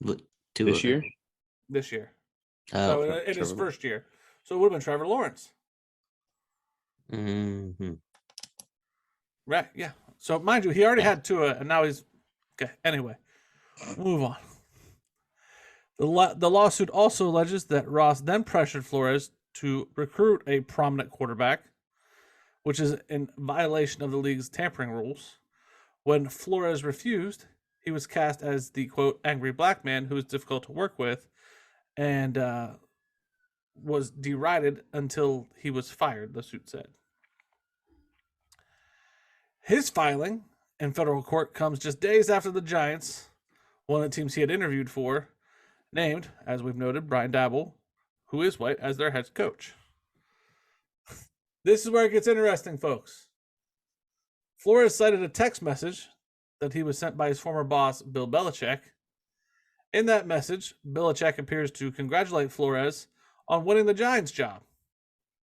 Speaker 3: This year?
Speaker 4: This year.
Speaker 5: Oh,
Speaker 4: in his first year. So it would have been Trevor Lawrence.
Speaker 5: Mm-hmm.
Speaker 4: Right, yeah. So mind you, he already had Tua, and now he's... Okay, anyway. Move on. The lawsuit also alleges that Ross then pressured Flores to recruit a prominent quarterback, which is in violation of the league's tampering rules. When Flores refused, he was cast as the, quote, angry black man who is difficult to work with, and was derided until he was fired, the suit said. His filing in federal court comes just days after the Giants, one of the teams he had interviewed for, named, as we've noted, Brian Daboll, who is white, as their head coach. This is where it gets interesting, folks. Flores cited a text message that he was sent by his former boss, Bill Belichick. In that message, Belichick appears to congratulate Flores on winning the Giants job,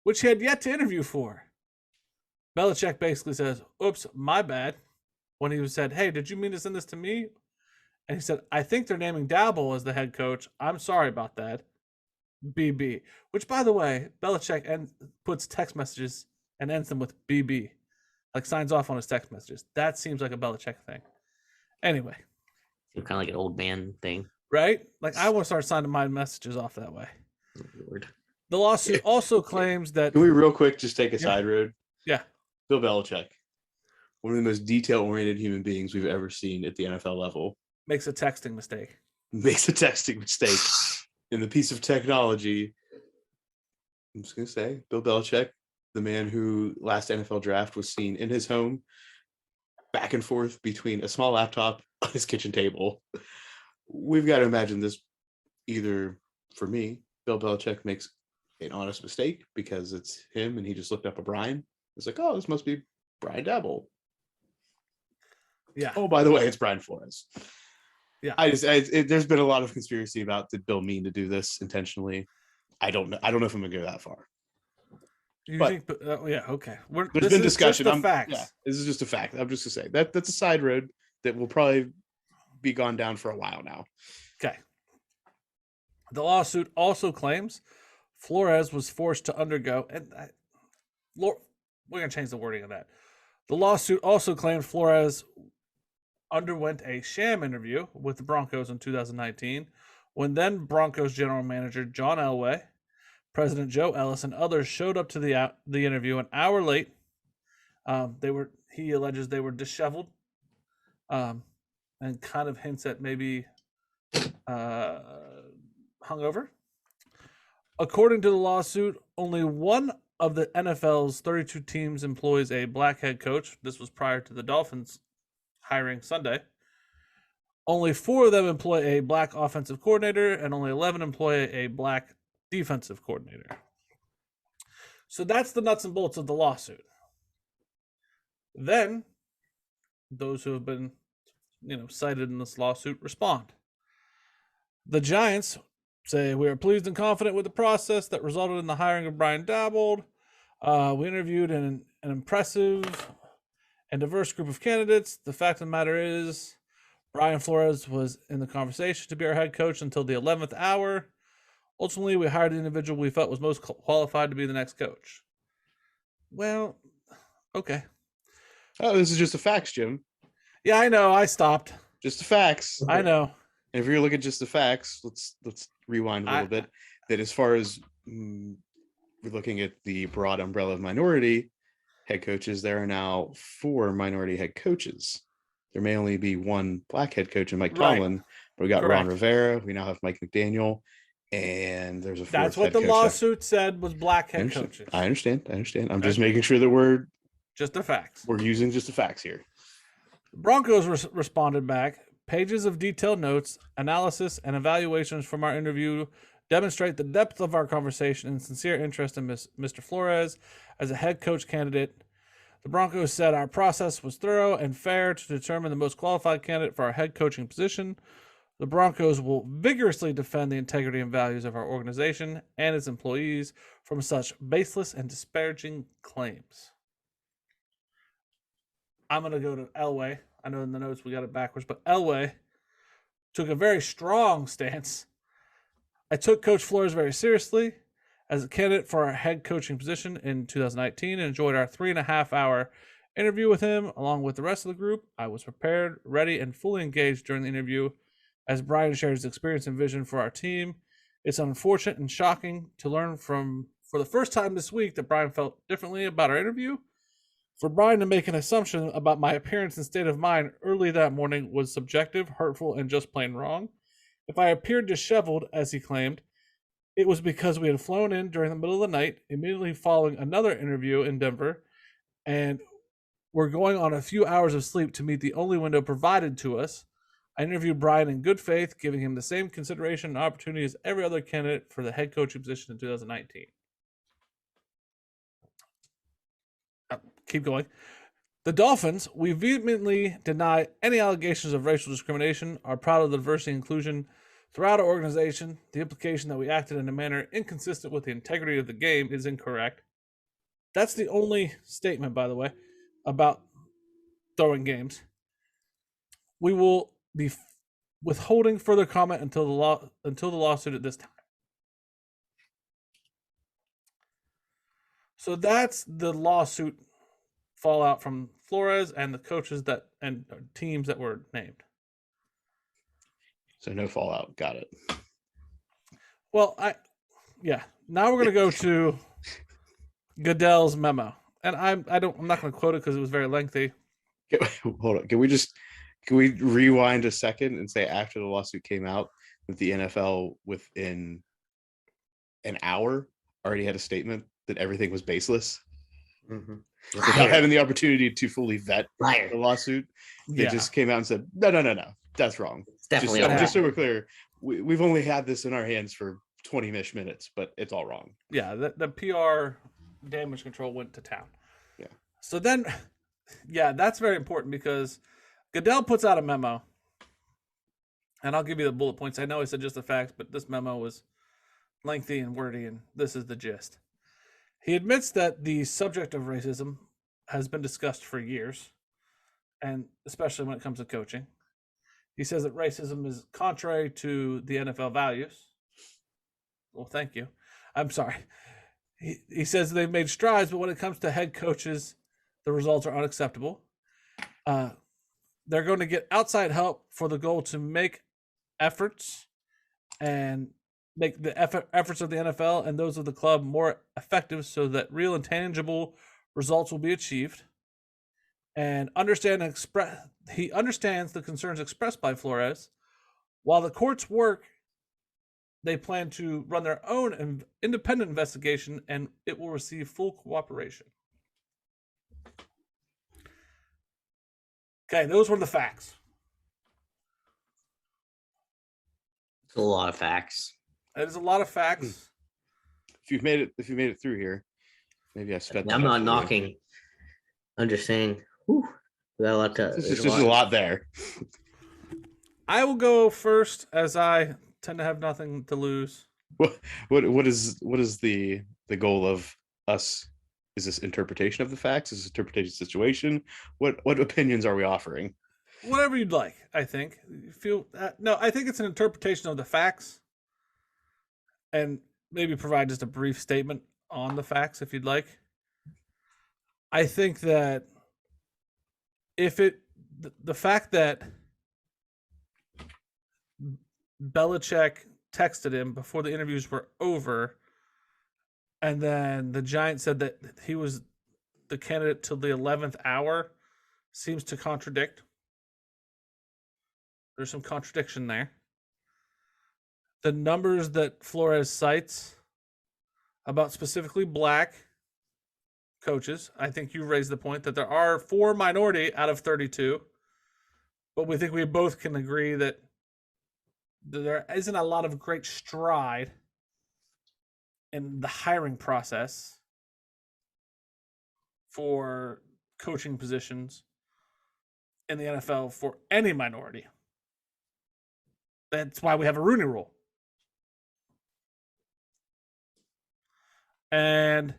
Speaker 4: which he had yet to interview for. Belichick basically says, oops, my bad. When he said, hey, did you mean to send this to me? And he said, I think they're naming Daboll as the head coach. I'm sorry about that. BB. Which, by the way, Belichick puts text messages and ends them with BB. Like signs off on his text messages. That seems like a Belichick thing. Anyway.
Speaker 5: Kind of like an old man thing.
Speaker 4: Right? Like I want to start signing my messages off that way.
Speaker 5: Oh, Lord.
Speaker 4: The lawsuit also claims that...
Speaker 3: Can we real quick just take a side road?
Speaker 4: Yeah.
Speaker 3: Bill Belichick, one of the most detail-oriented human beings we've ever seen at the NFL level.
Speaker 4: Makes a texting mistake.
Speaker 3: In the piece of technology. I'm just going to say, Bill Belichick, the man who last NFL draft was seen in his home, back and forth between a small laptop on his kitchen table. We've got to imagine this either, for me, Bill Belichick makes an honest mistake because it's him and he just looked up a Brian. It's like, oh, this must be Brian Daboll.
Speaker 4: Yeah.
Speaker 3: Oh, by the way, it's Brian Flores.
Speaker 4: Yeah.
Speaker 3: There's been a lot of conspiracy about did Bill mean to do this intentionally. I don't know. I don't know if I'm gonna go that far.
Speaker 4: You
Speaker 3: but
Speaker 4: think? Yeah. Okay.
Speaker 3: There's been discussion.
Speaker 4: Facts.
Speaker 3: Yeah, this is just a fact. I'm just gonna say that's a side road that will probably be gone down for a while now.
Speaker 4: Okay. The lawsuit also claims Flores was forced to undergo, and we're going to change the wording of that. The lawsuit also claimed Flores underwent a sham interview with the Broncos in 2019 when then Broncos general manager John Elway, President Joe Ellis, and others showed up to the interview an hour late. He alleges they were disheveled, and kind of hints at maybe hungover. According to the lawsuit, only one of the NFL's 32 teams employs a black head coach. This was prior to the Dolphins hiring Sunday. Only 4 of them employ a black offensive coordinator, and only 11 employ a black defensive coordinator. So that's the nuts and bolts of the lawsuit. Then, those who have been, cited in this lawsuit respond. The Giants say, we are pleased and confident with the process that resulted in the hiring of Brian Daboll. We interviewed an impressive and diverse group of candidates. The fact of the matter is, Brian Flores was in the conversation to be our head coach until the 11th hour. Ultimately, we hired the individual we felt was most qualified to be the next coach. Well, okay.
Speaker 3: Oh, this is just the facts, Jim.
Speaker 4: Yeah, I know. I stopped.
Speaker 3: Just the facts.
Speaker 4: I know.
Speaker 3: And if you're looking at just the facts, let's rewind a little bit. That as far as we're looking at the broad umbrella of minority head coaches, there are now 4 minority head coaches. There may only be 1 black head coach in Mike Tomlin, but we got
Speaker 4: Correct.
Speaker 3: Ron Rivera. We now have Mike McDaniel, and there's a 4th
Speaker 4: That's what
Speaker 3: head
Speaker 4: the
Speaker 3: coach
Speaker 4: lawsuit said was black head coaches.
Speaker 3: I understand. I'm just making sure that we're
Speaker 4: just the facts.
Speaker 3: We're using just the facts here.
Speaker 4: The Broncos responded back. Pages of detailed notes, analysis, and evaluations from our interview demonstrate the depth of our conversation and sincere interest in Mr. Flores as a head coach candidate. The Broncos said our process was thorough and fair to determine the most qualified candidate for our head coaching position. The Broncos will vigorously defend the integrity and values of our organization and its employees from such baseless and disparaging claims. I'm going to go to Elway. I know in the notes we got it backwards, but Elway took a very strong stance. I took Coach Flores very seriously as a candidate for our head coaching position in 2019 and enjoyed our 3.5-hour interview with him along with the rest of the group. I was prepared, ready, and fully engaged during the interview as Brian shared his experience and vision for our team. It's unfortunate and shocking to learn for the first time this week that Brian felt differently about our interview. For Brian to make an assumption about my appearance and state of mind early that morning was subjective, hurtful, and just plain wrong. If I appeared disheveled, as he claimed, It was because we had flown in during the middle of the night, immediately following another interview in Denver, and we're going on a few hours of sleep to meet the only window provided to us. I interviewed Brian in good faith, giving him the same consideration and opportunity as every other candidate for the head coaching position in 2019. Keep going. The Dolphins, we vehemently deny any allegations of racial discrimination, are proud of the diversity and inclusion throughout our organization. The implication that we acted in a manner inconsistent with the integrity of the game is incorrect. That's the only statement, by the way, about throwing games. We will be withholding further comment until the lawsuit at this time. So that's the lawsuit fallout from Flores and the coaches and teams that were named.
Speaker 3: So no fallout. Got it.
Speaker 4: Well, now we're gonna go to Goodell's memo, and I'm not gonna quote it because it was very lengthy.
Speaker 3: Hold on. Can we rewind a second and say after the lawsuit came out that the NFL within an hour already had a statement that everything was baseless?
Speaker 5: Mm-hmm.
Speaker 3: Without having the opportunity to fully vet
Speaker 5: Liar.
Speaker 3: the lawsuit, they just came out and said, no, that's wrong.
Speaker 5: It's definitely
Speaker 3: Just so we're clear, we've only had this in our hands for 20-ish minutes, but it's all wrong.
Speaker 4: Yeah, the PR damage control went to town.
Speaker 3: Yeah.
Speaker 4: So then, that's very important because Goodell puts out a memo, and I'll give you the bullet points. I know I said just the facts, but this memo was lengthy and wordy, and this is the gist. He admits that the subject of racism has been discussed for years, and especially when it comes to coaching. He says that racism is contrary to the NFL values. Well, thank you. I'm sorry. He says they've made strides, but when it comes to head coaches, the results are unacceptable. They're going to get outside help for the goal to make efforts and make the efforts of the NFL and those of the club more effective so that real and tangible results will be achieved. And he understands the concerns expressed by Flores. While the courts work, they plan to run their own independent investigation, and it will receive full cooperation. Okay, those were the facts.
Speaker 5: It's a lot of facts.
Speaker 4: That is a lot of facts.
Speaker 3: If you've made it through here, maybe I spent.
Speaker 5: I'm not knocking. I'm just saying. Whew, we got a lot to.
Speaker 3: There's just a lot there.
Speaker 4: I will go first, as I tend to have nothing to lose.
Speaker 3: What is the goal of us? Is this interpretation of the facts? Is this interpretation of the situation? What opinions are we offering?
Speaker 4: Whatever you'd like, I think. No, I think it's an interpretation of the facts, and maybe provide just a brief statement on the facts if you'd like. I think that the fact that Belichick texted him before the interviews were over, and then the Giants said that he was the candidate till the 11th hour, seems to contradict. There's some contradiction there. The numbers that Flores cites about specifically black coaches, I think you raised the point that there are 4 minority out of 32, but we think we both can agree that there isn't a lot of great stride in the hiring process for coaching positions in the NFL for any minority. That's why we have a Rooney Rule. And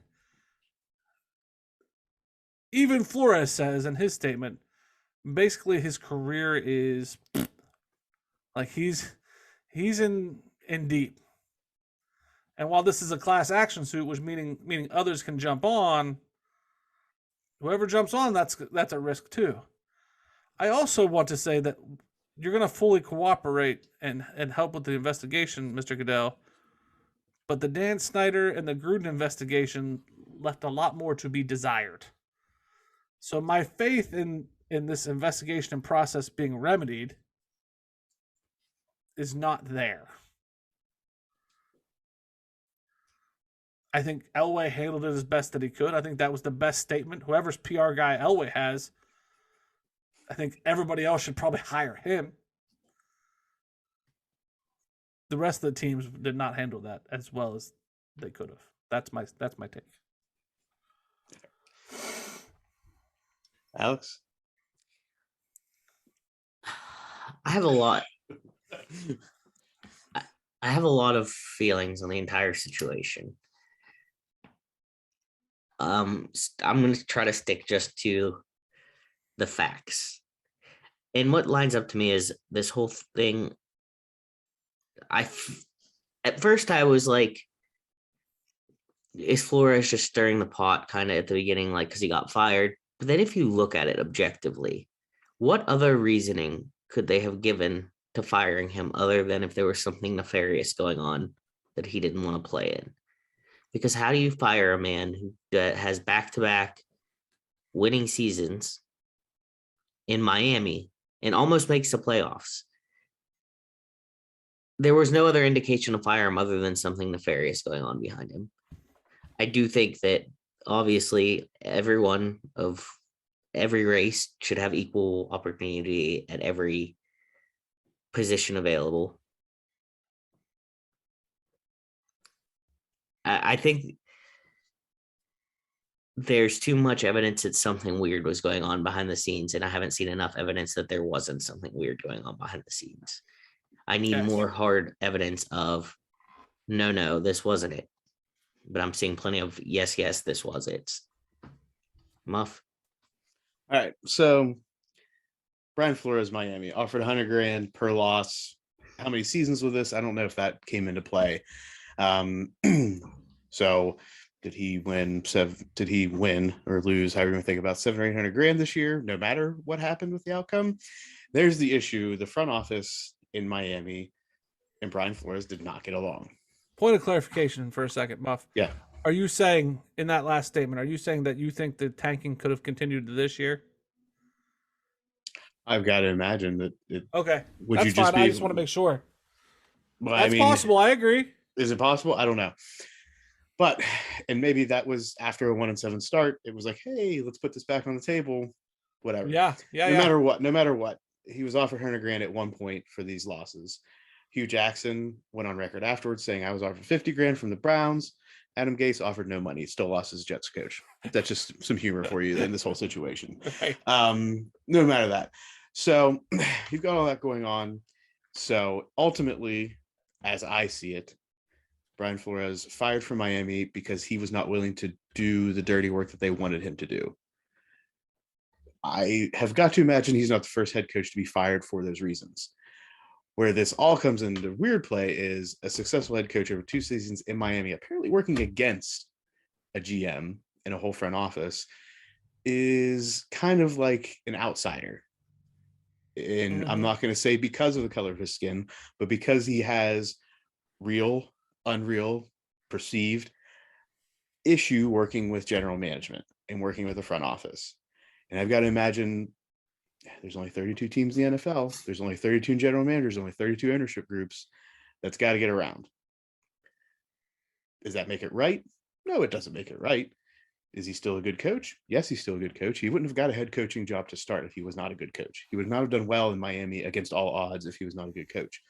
Speaker 4: even Flores says in his statement, basically his career is like he's in deep. And while this is a class action suit, which meaning others can jump on, whoever jumps on, that's a risk too. I also want to say that you're going to fully cooperate and help with the investigation, Mr. Goodell. But the Dan Snyder and the Gruden investigation left a lot more to be desired. So my faith in this investigation and process being remedied is not there. I think Elway handled it as best that he could. I think that was the best statement. Whoever's PR guy Elway has, I think everybody else should probably hire him. The rest of the teams did not handle that as well as they could have. That's my take.
Speaker 3: Alex?
Speaker 5: I have a lot. I have a lot of feelings on the entire situation. I'm going to try to stick just to the facts. And what lines up to me is this whole thing. At first I was like, is Flores just stirring the pot kind of at the beginning, like, because he got fired? But then if you look at it objectively, what other reasoning could they have given to firing him other than if there was something nefarious going on that he didn't want to play in? Because how do you fire a man who has back-to-back winning seasons in Miami and almost makes the playoffs? There was no other indication to fire him other than something nefarious going on behind him. I do think that obviously everyone of every race should have equal opportunity at every position available. I think there's too much evidence that something weird was going on behind the scenes, and I haven't seen enough evidence that there wasn't something weird going on behind the scenes. I need more hard evidence of, no, this wasn't it. But I'm seeing plenty of, yes, this was it. Muff.
Speaker 3: All right. So Brian Flores, Miami, offered $100,000 per loss. How many seasons with this? I don't know if that came into play. So did he win or lose, however you think about, $700,000 or $800,000 this year, no matter what happened with the outcome? There's the issue. The front office in Miami and Brian Flores did not get along.
Speaker 4: Point of clarification for a second, Muff.
Speaker 3: Yeah.
Speaker 4: Are you saying in that last statement, are you saying that you think the tanking could have continued this year?
Speaker 3: I've got to imagine that
Speaker 4: okay.
Speaker 3: Would
Speaker 4: That's
Speaker 3: you just
Speaker 4: fine.
Speaker 3: be,
Speaker 4: I just want to make sure.
Speaker 3: Well,
Speaker 4: That's possible. I agree.
Speaker 3: Is it possible? I don't know. But, and maybe that was after a 1-7 start. It was like, hey, let's put this back on the table. Whatever.
Speaker 4: Yeah.
Speaker 3: No matter what, he was offered $100,000 at one point for these losses. Hugh Jackson went on record afterwards saying, I was offered $50,000 from the Browns. Adam Gase offered no money. Still lost his Jets coach. That's just some humor for you in this whole situation.
Speaker 4: Right.
Speaker 3: No matter that. So you've got all that going on. So ultimately, as I see it, Brian Flores fired from Miami because he was not willing to do the dirty work that they wanted him to do. I have got to imagine he's not the first head coach to be fired for those reasons. Where this all comes into weird play is a successful head coach over 2 seasons in Miami, apparently working against a GM and a whole front office, is kind of like an outsider. And I'm not going to say because of the color of his skin, but because he has real, unreal, perceived issue working with general management and working with the front office. And I've got to imagine there's only 32 teams in the NFL. There's only 32 general managers, only 32 ownership groups. That's got to get around. Does that make it right? No, it doesn't make it right. Is he still a good coach? Yes, he's still a good coach. He wouldn't have got a head coaching job to start if he was not a good coach. He would not have done well in Miami against all odds if he was not a good coach.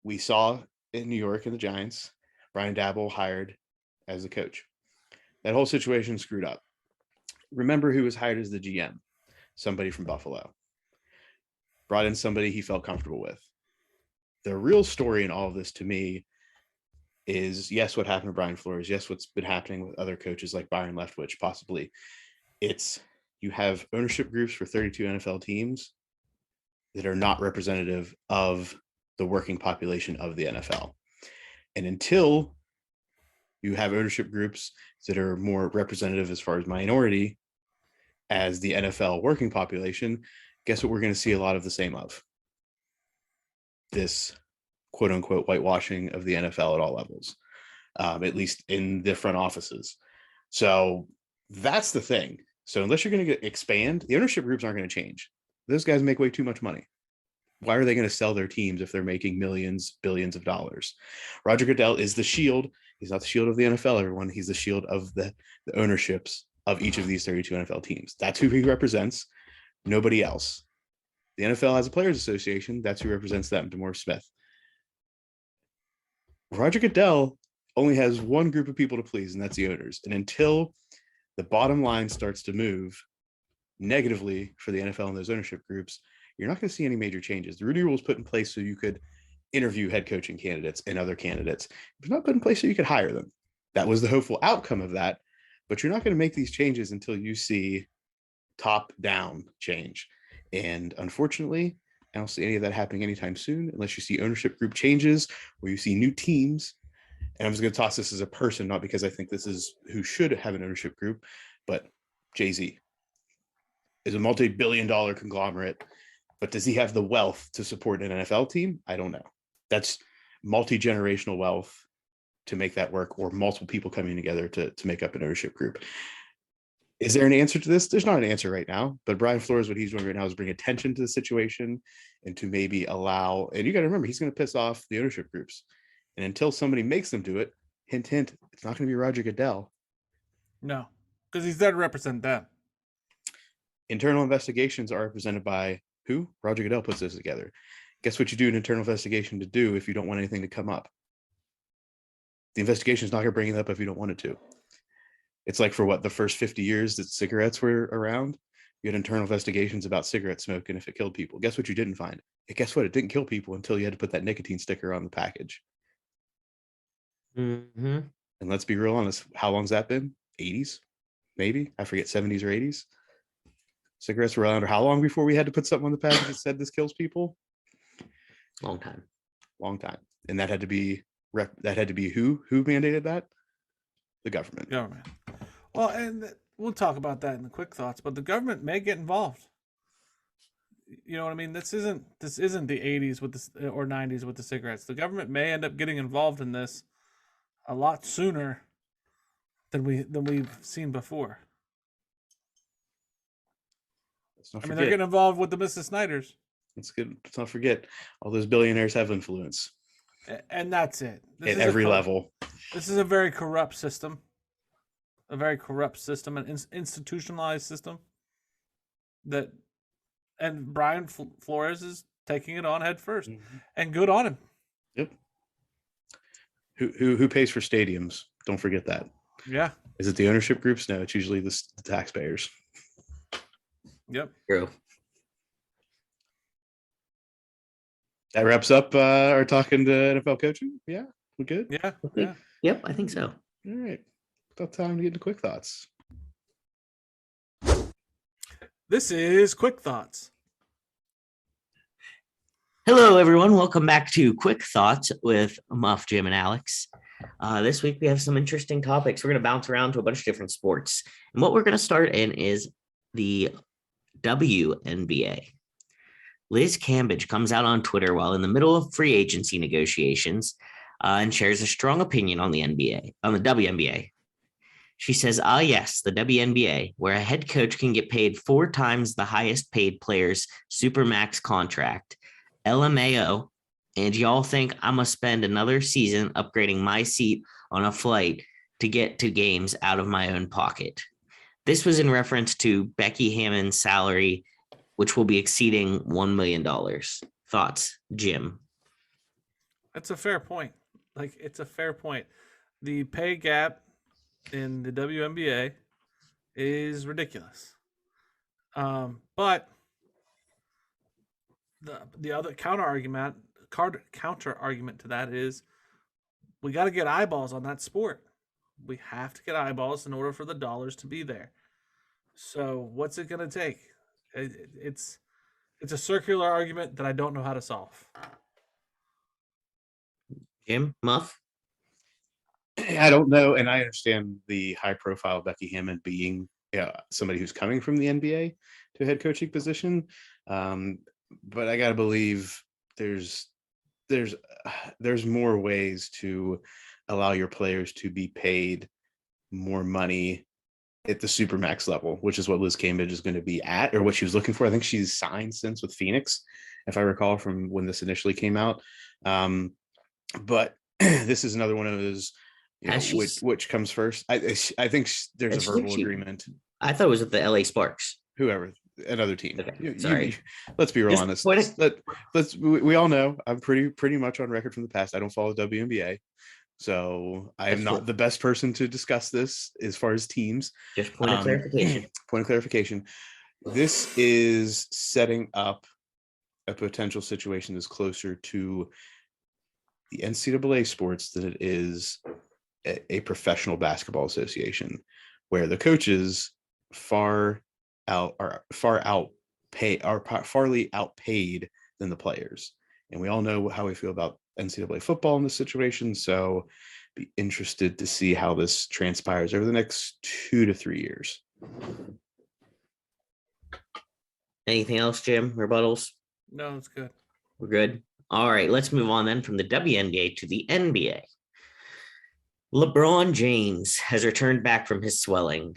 Speaker 3: We saw in New York and the Giants, Brian Daboll hired as the coach. That whole situation screwed up. Remember who was hired as the GM? Somebody from Buffalo. Brought in somebody he felt comfortable with. The real story in all of this to me is, yes, what happened to Brian Flores. Yes, what's been happening with other coaches like Byron Leftwich, possibly. It's you have ownership groups for 32 NFL teams that are not representative of the working population of the NFL. And until you have ownership groups that are more representative as far as minority as the NFL working population, guess what we're going to see a lot of the same of? This quote unquote whitewashing of the NFL at all levels, at least in the front offices. So that's the thing. So unless you're going to expand, the ownership groups aren't going to change. Those guys make way too much money. Why are they going to sell their teams if they're making millions, billions of dollars? Roger Goodell is the shield. He's not the shield of the NFL, everyone. He's the shield of the ownerships of each of these 32 NFL teams. That's who he represents. Nobody else. The NFL has a players association. That's who represents them, DeMaurice Smith. Roger Goodell only has one group of people to please, and that's the owners. And until the bottom line starts to move negatively for the NFL and those ownership groups, you're not going to see any major changes. The Rudy Rule was put in place so you could interview head coaching candidates and other candidates. It was not put in place so you could hire them. That was the hopeful outcome of that. But you're not going to make these changes until you see top-down change. And unfortunately, I don't see any of that happening anytime soon unless you see ownership group changes or you see new teams. And I'm just going to toss this as a person, not because I think this is who should have an ownership group, but Jay-Z is a multi-billion-dollar conglomerate. But does he have the wealth to support an NFL team? I don't know. That's multi-generational wealth to make that work, or multiple people coming together to make up an ownership group. Is there an answer to this? There's not an answer right now, but Brian Flores, what he's doing right now is bring attention to the situation and to maybe allow, and you got to remember, he's going to piss off the ownership groups. And until somebody makes them do it, hint, hint, it's not going to be Roger Goodell.
Speaker 4: No, because he's there to represent them.
Speaker 3: Internal investigations are represented by who? Roger Goodell puts those together. Guess what you do an internal investigation to do if you don't want anything to come up? The investigation is not going to bring it up if you don't want it to. It's like for what, the first 50 years that cigarettes were around, you had internal investigations about cigarette smoke and if it killed people. Guess what you didn't find? And guess what? It didn't kill people until you had to put that nicotine sticker on the package.
Speaker 5: Mm-hmm.
Speaker 3: And let's be real honest, how long's that been? 80s? Maybe? I forget, 70s or 80s? Cigarettes were around how long before we had to put something on the package that said this kills people?
Speaker 5: Long time.
Speaker 3: And that had to be who mandated that? The government.
Speaker 4: Well, and we'll talk about that in the quick thoughts, but the government may get involved. You know what I mean? This isn't the 80s with the or 90s with the cigarettes. The government may end up getting involved in this a lot sooner than we've seen before. They're getting involved with the Mrs. Snyders.
Speaker 3: That's good. Let's not forget, all those billionaires have influence.
Speaker 4: And that's it.
Speaker 3: At every level.
Speaker 4: This is a very corrupt system. An institutionalized system. And Brian Flores is taking it on head first. Mm-hmm. And good on him.
Speaker 3: Yep. Who pays for stadiums? Don't forget that.
Speaker 4: Yeah.
Speaker 3: Is it the ownership groups? No, it's usually the taxpayers.
Speaker 4: Yep.
Speaker 5: True.
Speaker 3: That wraps up our talking to NFL coaching. Yeah, we good?
Speaker 4: Yeah.
Speaker 5: Yep, I think so.
Speaker 3: All right. About time to get into quick thoughts.
Speaker 4: This is Quick Thoughts.
Speaker 5: Hello, everyone. Welcome back to Quick Thoughts with Muff, Jim, and Alex. This week, we have some interesting topics. We're going to bounce around to a bunch of different sports. And what we're going to start in is the WNBA. Liz Cambage comes out on Twitter while in the middle of free agency negotiations and shares a strong opinion on the WNBA. She says, yes, the WNBA, where a head coach can get paid 4 times the highest paid player's supermax contract. LMAO, and y'all think I'm going to spend another season upgrading my seat on a flight to get to games out of my own pocket. This was in reference to Becky Hammon's salary, which will be exceeding $1 million. Thoughts, Jim?
Speaker 4: That's a fair point. It's a fair point. The pay gap in the WNBA is ridiculous. But the other counter argument to that is we got to get eyeballs on that sport. We have to get eyeballs in order for the dollars to be there. So what's it going to take? It's a circular argument that I don't know how to solve.
Speaker 5: Jim, Muff?
Speaker 3: I don't know, and I understand the high-profile Becky Hammon being somebody who's coming from the NBA to a head coaching position, but I gotta believe there's more ways to allow your players to be paid more money at the supermax level, which is what Liz Cambage is going to be at, or what she was looking for. I think she's signed since with Phoenix, if I recall from when this initially came out. But this is another one of those, which comes first. I think there's a verbal agreement.
Speaker 5: I thought it was with the LA Sparks.
Speaker 3: Whoever, another team.
Speaker 5: Okay, sorry.
Speaker 3: Let's be real honest. We all know I'm pretty much on record from the past. I don't follow WNBA, so I am not the best person to discuss this as far as teams.
Speaker 5: Just point of clarification.
Speaker 3: Point of clarification. This is setting up a potential situation that's closer to the NCAA sports than it is a professional basketball association, where the coaches farly outpaid than the players. And we all know how we feel about NCAA football in this situation. So be interested to see how this transpires over the next 2 to 3 years.
Speaker 5: Anything else, Jim? Rebuttals?
Speaker 4: No, it's good.
Speaker 5: We're good. All right, let's move on then from the WNBA to the NBA. LeBron James has returned back from his swelling.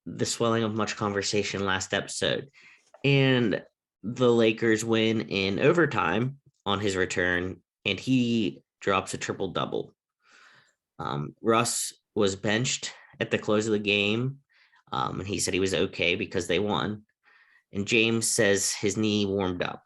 Speaker 5: The swelling of much conversation last episode. And the Lakers win in overtime on his return, and he drops a triple-double. Russ was benched at the close of the game, and he said he was okay because they won. And James says his knee warmed up.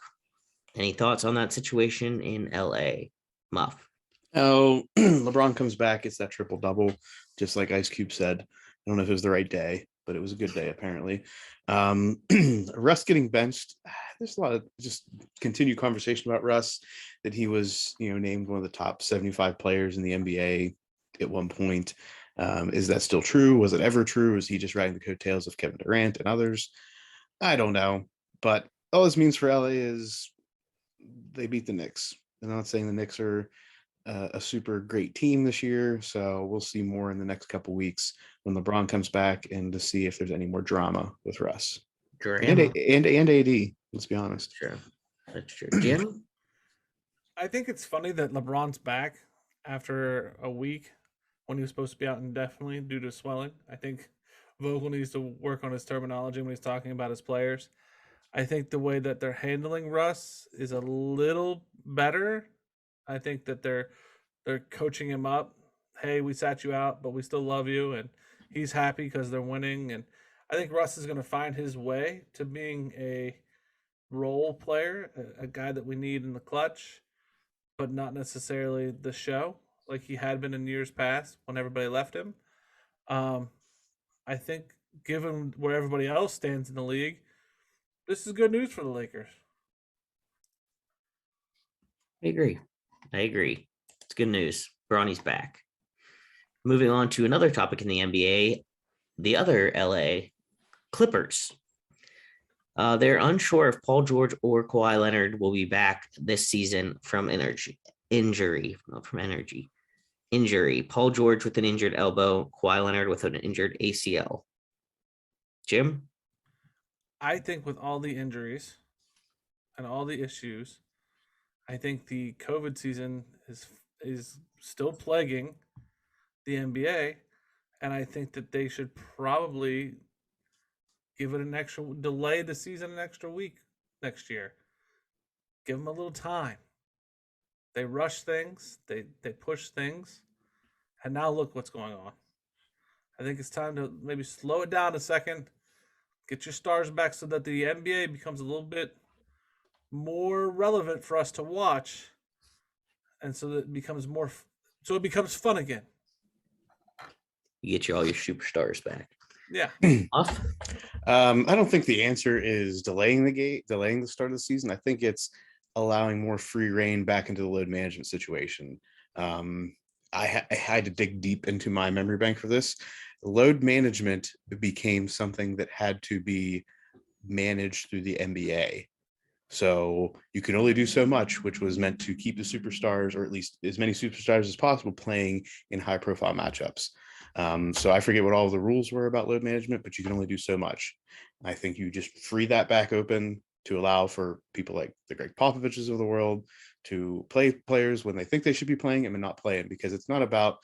Speaker 5: Any thoughts on that situation in LA? Muff?
Speaker 3: Oh, LeBron comes back. It's that triple-double, just like Ice Cube said. I don't know if it was the right day, but it was a good day, apparently. Russ getting benched. There's a lot of just continued conversation about Russ, that he was, named one of the top 75 players in the NBA at one point. Is that still true? Was it ever true? Is he just riding the coattails of Kevin Durant and others? I don't know. But all this means for LA is they beat the Knicks. I'm not saying the Knicks are a super great team this year, so we'll see more in the next couple weeks when LeBron comes back, and to see if there's any more drama with Russ and AD. Let's be honest.
Speaker 5: Sure, that's true. Jim,
Speaker 4: I think it's funny that LeBron's back after a week when he was supposed to be out indefinitely due to swelling. I think Vogel needs to work on his terminology when he's talking about his players. I think the way that they're handling Russ is a little better. I think that they're coaching him up. Hey, we sat you out, but we still love you, and he's happy because they're winning. And I think Russ is going to find his way to being a role player, a guy that we need in the clutch, but not necessarily the show like he had been in years past when everybody left him. I think given where everybody else stands in the league, this is good news for the Lakers.
Speaker 5: I agree. It's good news. Bronny's back. Moving on to another topic in the NBA, the other LA Clippers. They're unsure if Paul George or Kawhi Leonard will be back this season from injury. Paul George with an injured elbow, Kawhi Leonard with an injured ACL. Jim?
Speaker 4: I think with all the injuries and all the issues, I think the COVID season is still plaguing the NBA, and I think that they should probably delay the season an extra week next year. Give them a little time. They rush things, they push things, and now look what's going on. I think it's time to maybe slow it down a second, get your stars back so that the NBA becomes a little bit more relevant for us to watch, and so that it becomes fun again.
Speaker 5: You get all your superstars back.
Speaker 4: Yeah.
Speaker 3: I don't think the answer is delaying the start of the season. I think it's allowing more free reign back into the load management situation. I had to dig deep into my memory bank for this. Load management became something that had to be managed through the NBA. So you can only do so much, which was meant to keep the superstars, or at least as many superstars as possible, playing in high profile matchups. So I forget what all the rules were about load management, but you can only do so much. I think you just free that back open to allow for people like the Greg Popoviches of the world to play players when they think they should be playing them and not playing, because it's not about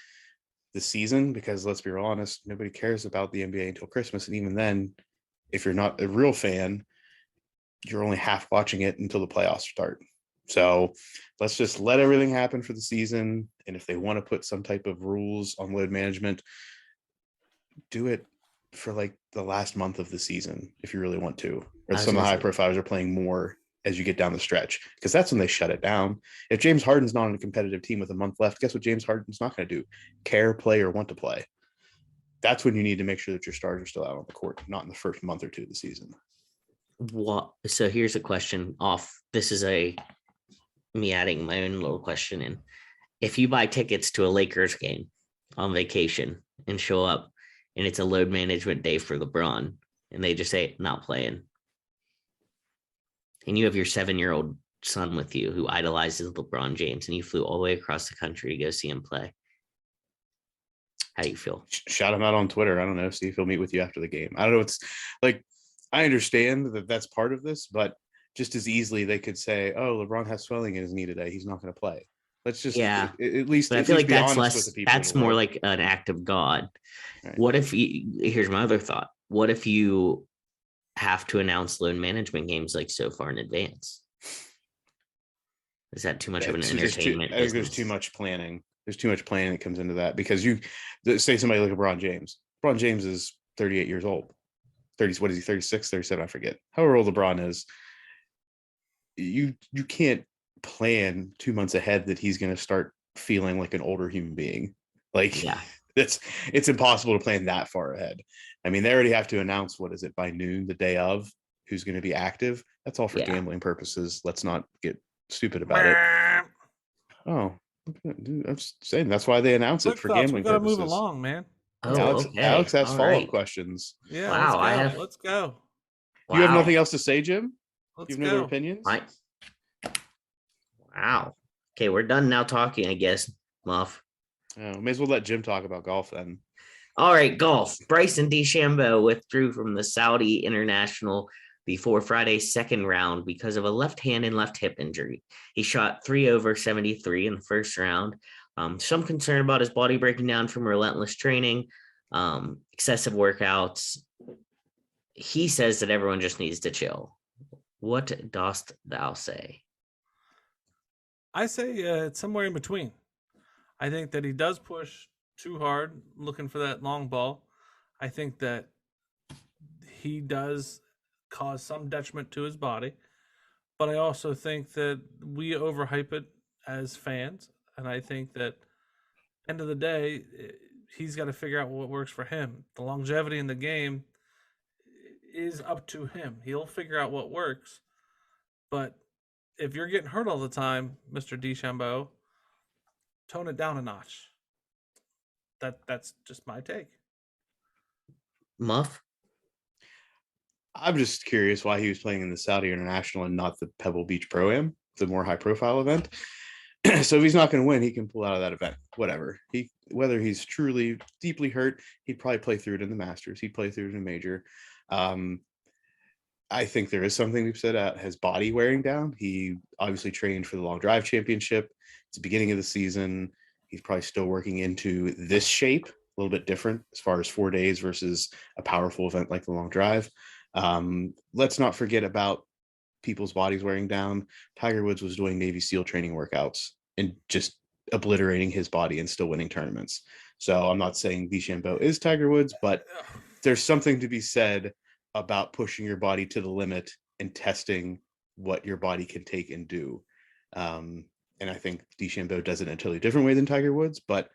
Speaker 3: the season, because let's be real honest, nobody cares about the NBA until Christmas. And even then, if you're not a real fan, you're only half watching it until the playoffs start. So let's just let everything happen for the season. And if they want to put some type of rules on load management, do it for like the last month of the season if you really want to. Or some of the high profilers are playing more as you get down the stretch, because that's when they shut it down. If James Harden's not on a competitive team with a month left, guess what James Harden's not going to do? Care, play, or want to play. That's when you need to make sure that your stars are still out on the court, not in the first month or two of the season.
Speaker 5: What? So here's a question off. This is me adding my own little question in. If you buy tickets to a Lakers game on vacation and show up and it's a load management day for LeBron and they just say not playing, and you have your 7-year-old son with you who idolizes LeBron James and you flew all the way across the country to go see him play, how do you feel?
Speaker 3: Shout him out on Twitter. I don't know. See if he'll meet with you after the game. I don't know. It's like, I understand that that's part of this, but just as easily they could say, "Oh, LeBron has swelling in his knee today. He's not going to play." Let's just at least.
Speaker 5: But I feel like that's less. That's more like an act of God. Right. What if? Here's my other thought. What if you have to announce load management games like so far in advance? Is that too much of an entertainment?
Speaker 3: I think there's too much planning. There's too much planning that comes into that, because you say somebody like LeBron James. LeBron James is 38 years old. 30, what is he, 36, 37? I forget. However old LeBron is, you can't plan 2 months ahead that he's going to start feeling like an older human being. Like, it's impossible to plan that far ahead. I mean, they already have to announce, what is it, by noon, the day of, who's going to be active. That's all for gambling purposes. Let's not get stupid about it. Oh, I'm saying that's why they announce it for gambling purposes. We gotta move
Speaker 4: along, man.
Speaker 5: Oh,
Speaker 3: Alex has follow-up questions.
Speaker 4: Yeah, wow, let's go.
Speaker 3: You have nothing else to say, Jim? You have no other opinions?
Speaker 5: Wow. Okay, we're done now talking, I guess, Muff.
Speaker 3: Oh, may as well let Jim talk about golf then.
Speaker 5: All right, golf. Bryson DeChambeau withdrew from the Saudi International before Friday's second round because of a left hand and left hip injury. He shot 3 over 73 in the first round. Some concern about his body breaking down from relentless training, excessive workouts. He says that everyone just needs to chill. What dost thou say?
Speaker 4: I say it's somewhere in between. I think that he does push too hard, looking for that long ball. I think that he does cause some detriment to his body, but I also think that we overhype it as fans. And I think that end of the day, he's got to figure out what works for him. The longevity in the game is up to him. He'll figure out what works. But if you're getting hurt all the time, Mr. DeChambeau, tone it down a notch. That's just my take.
Speaker 5: Muff?
Speaker 3: I'm just curious why he was playing in the Saudi International and not the Pebble Beach Pro-Am, the more high-profile event. So if he's not going to win, he can pull out of that event. Whatever. Whether he's truly deeply hurt, he'd probably play through it in the Masters. He'd play through it in a major. I think there is something we've said at his body wearing down. He obviously trained for the Long Drive Championship. It's the beginning of the season. He's probably still working into this shape, a little bit different as far as 4 days versus a powerful event like the Long Drive. Let's not forget about people's bodies wearing down. Tiger Woods was doing Navy SEAL training workouts and just obliterating his body and still winning tournaments. So I'm not saying DeChambeau is Tiger Woods, but there's something to be said about pushing your body to the limit and testing what your body can take and do. And I think DeChambeau does it in a totally different way than Tiger Woods, but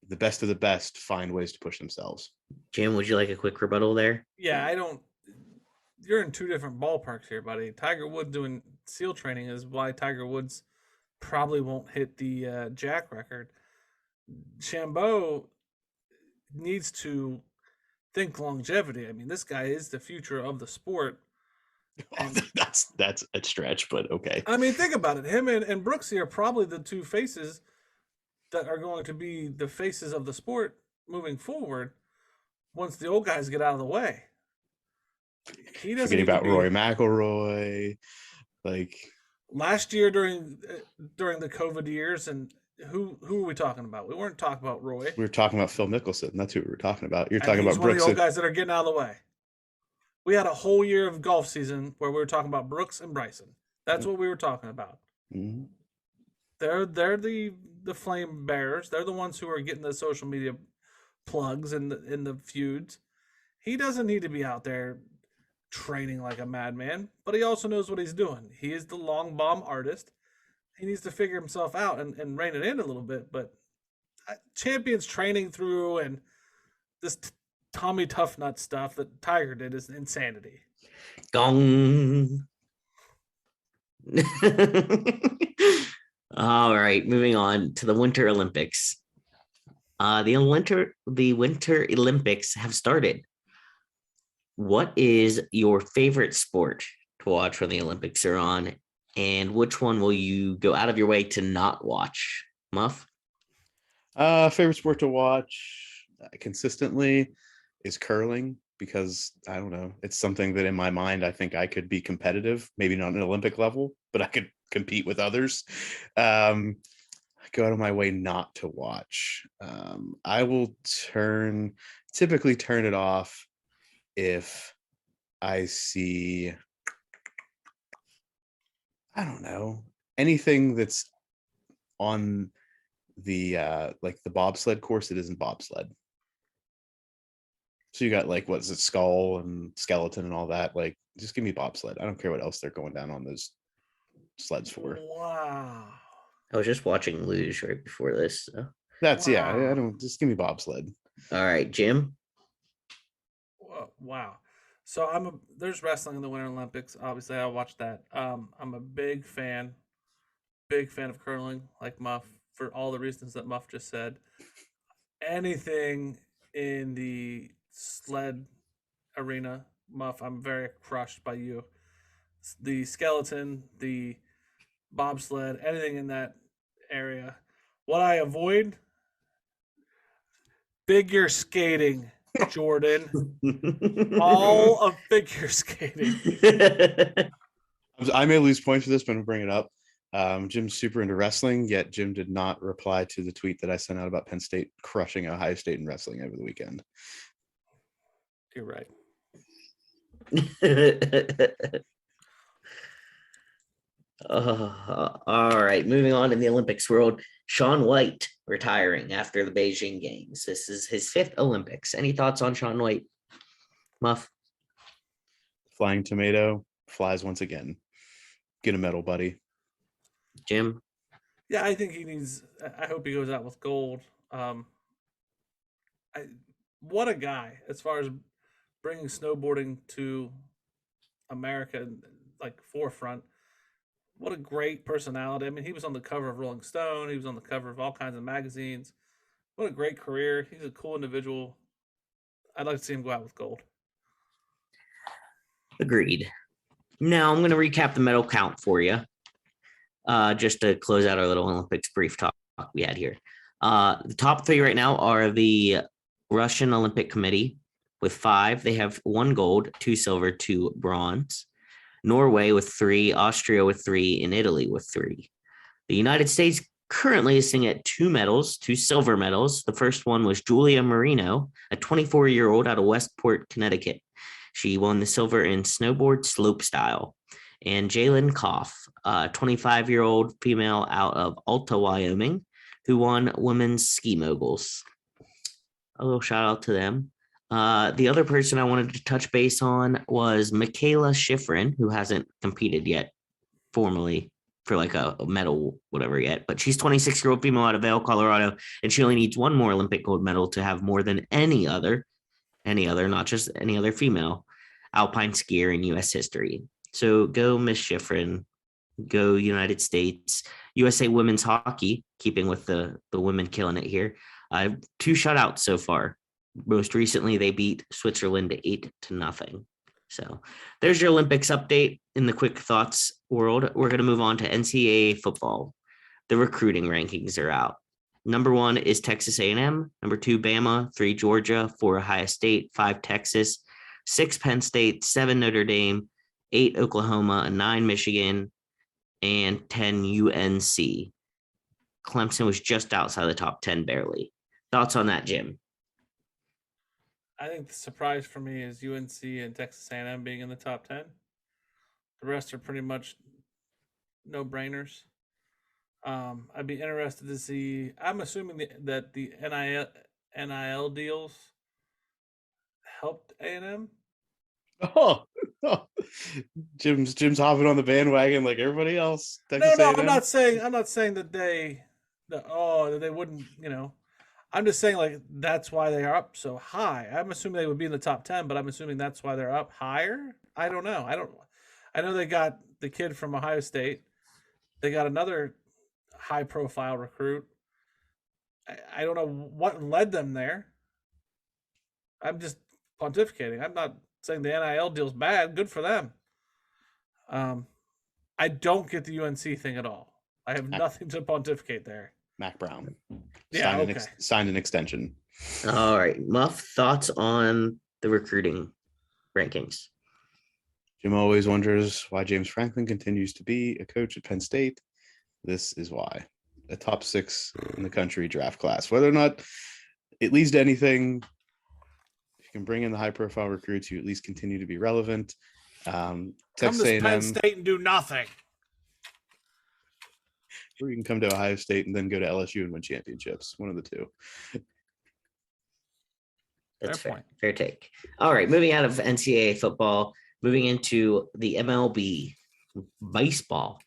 Speaker 3: the best of the best find ways to push themselves.
Speaker 5: Jim, would you like a quick rebuttal there?
Speaker 4: Yeah, you're in two different ballparks here, buddy. Tiger Woods doing SEAL training is why Tiger Woods probably won't hit the Jack record. Chambeau needs to think longevity. I mean, this guy is the future of the sport.
Speaker 3: That's a stretch, but okay.
Speaker 4: I mean, think about it. Him and Brooksy are probably the two faces that are going to be the faces of the sport moving forward once the old guys get out of the way. He doesn't
Speaker 3: forgetting about Rory McIlroy, like
Speaker 4: last year during the COVID years, and who were we talking about? We weren't talking about Roy.
Speaker 3: We were talking about Phil Mickelson. That's who we were talking about. You're talking about
Speaker 4: one
Speaker 3: Brooks.
Speaker 4: Of the old guys that are getting out of the way. We had a whole year of golf season where we were talking about Brooks and Bryson. That's what we were talking about.
Speaker 3: Mhm.
Speaker 4: They're the flame bearers. They're the ones who are getting the social media plugs and the feuds. He doesn't need to be out there training like a madman, but he also knows what he's doing. He is the long bomb artist. He needs to figure himself out and rein it in a little bit. But champions training through and this Tommy Toughnut stuff that Tiger did is insanity.
Speaker 5: Gong. All right, moving on to the Winter Olympics. The Winter Olympics have started. What is your favorite sport to watch when the Olympics are on, and which one will you go out of your way to not watch? Muff?
Speaker 3: Favorite sport to watch consistently is curling, because I don't know, it's something that in my mind I think I could be competitive, maybe not an Olympic level, but I could compete with others. I go out of my way not to watch. I will typically turn it off if I see, I don't know, anything that's on the like the bobsled course that isn't bobsled. So you got like, what's it, skull and skeleton and all that. Like, just give me bobsled. I don't care what else they're going down on those sleds for.
Speaker 4: Wow.
Speaker 5: I was just watching Luge right before this. So.
Speaker 3: That's yeah.
Speaker 4: Wow.
Speaker 3: I don't, just give me bobsled.
Speaker 5: All right, Jim.
Speaker 4: Wow. So there's wrestling in the Winter Olympics. Obviously, I watched that. I'm a big fan of curling, like Muff, for all the reasons that Muff just said. Anything in the sled arena, Muff, I'm very crushed by you. The skeleton, the bobsled, anything in that area. What I avoid, figure skating, Jordan. All of figure skating.
Speaker 3: I may lose points for this, but I'm bring it up. Jim's super into wrestling, yet Jim did not reply to the tweet that I sent out about Penn State crushing Ohio State in wrestling over the weekend.
Speaker 4: You're right.
Speaker 5: All right, moving on in the Olympics world. Shaun White retiring after the Beijing Games. This is his 5th Olympics. Any thoughts on Shaun White? Muff?
Speaker 3: Flying tomato flies once again. Get a medal, buddy.
Speaker 5: Jim?
Speaker 4: Yeah, I think I hope he goes out with gold. What a guy, as far as bringing snowboarding to America, like forefront. What a great personality. I mean, he was on the cover of Rolling Stone. He was on the cover of all kinds of magazines. What a great career. He's a cool individual. I'd like to see him go out with gold.
Speaker 5: Agreed. Now I'm going to recap the medal count for you, just to close out our little Olympics brief talk we had here. The top 3 right now are the Russian Olympic Committee with 5. They have 1 gold, 2 silver, 2 bronze. Norway with 3, Austria with 3, and Italy with 3. The United States currently is sitting at 2 medals, 2 silver medals. The first one was Julia Marino, a 24-year-old out of Westport, Connecticut. She won the silver in snowboard slope style. And Jalen Koff, a 25-year-old female out of Alta, Wyoming, who won women's ski moguls. A little shout out to them. The other person I wanted to touch base on was Michaela Schifrin, who hasn't competed yet formally for like a medal, whatever yet, but she's 26-year-old female out of Vail, Colorado, and she only needs 1 more Olympic gold medal to have more than any other, not just any other female alpine skier in U.S. history. So go Miss Schifrin, go United States. USA women's hockey, keeping with the women killing it here. 2 shutouts so far. Most recently, they beat Switzerland 8-0. So there's your Olympics update in the quick thoughts world. We're going to move on to Ncaa football. The recruiting rankings are out. Number 1 is Texas A&M. Number 2, Bama. 3, Georgia. 4, Ohio State. 5, Texas. 6, Penn State. 7, Notre Dame. 8, Oklahoma. 9, Michigan. And 10, UNC. Clemson was just outside the top 10, barely. Thoughts on that, Jim?
Speaker 4: I think the surprise for me is UNC and Texas A&M being in the top 10. The rest are pretty much no-brainers. I'd be interested to see. I'm assuming that the NIL deals helped A&M.
Speaker 3: Oh, oh. Jim's hopping on the bandwagon like everybody else. Texas
Speaker 4: No,
Speaker 3: A&M.
Speaker 4: I'm not saying that that they wouldn't. I'm just saying like that's why they are up so high. I'm assuming they would be in the top 10, but I'm assuming that's why they're up higher. I don't know. I know they got the kid from Ohio State. They got another high-profile recruit. I don't know what led them there. I'm just pontificating. I'm not saying the NIL deal's bad. Good for them. I don't get the UNC thing at all. I have nothing to pontificate there.
Speaker 3: Mac Brown.
Speaker 4: Yeah,
Speaker 3: Signed an extension.
Speaker 5: All right. Muff, thoughts on the recruiting rankings?
Speaker 3: Jim always wonders why James Franklin continues to be a coach at Penn State. This is why. A top 6 in the country draft class. Whether or not it leads to anything, if you can bring in the high-profile recruits, you at least continue to be relevant.
Speaker 4: Texas A&M, Penn State and do nothing.
Speaker 3: Or you can come to Ohio State and then go to LSU and win championships. One of the two.
Speaker 5: That's fair. Fair take. All right, moving out of NCAA football, moving into the MLB baseball.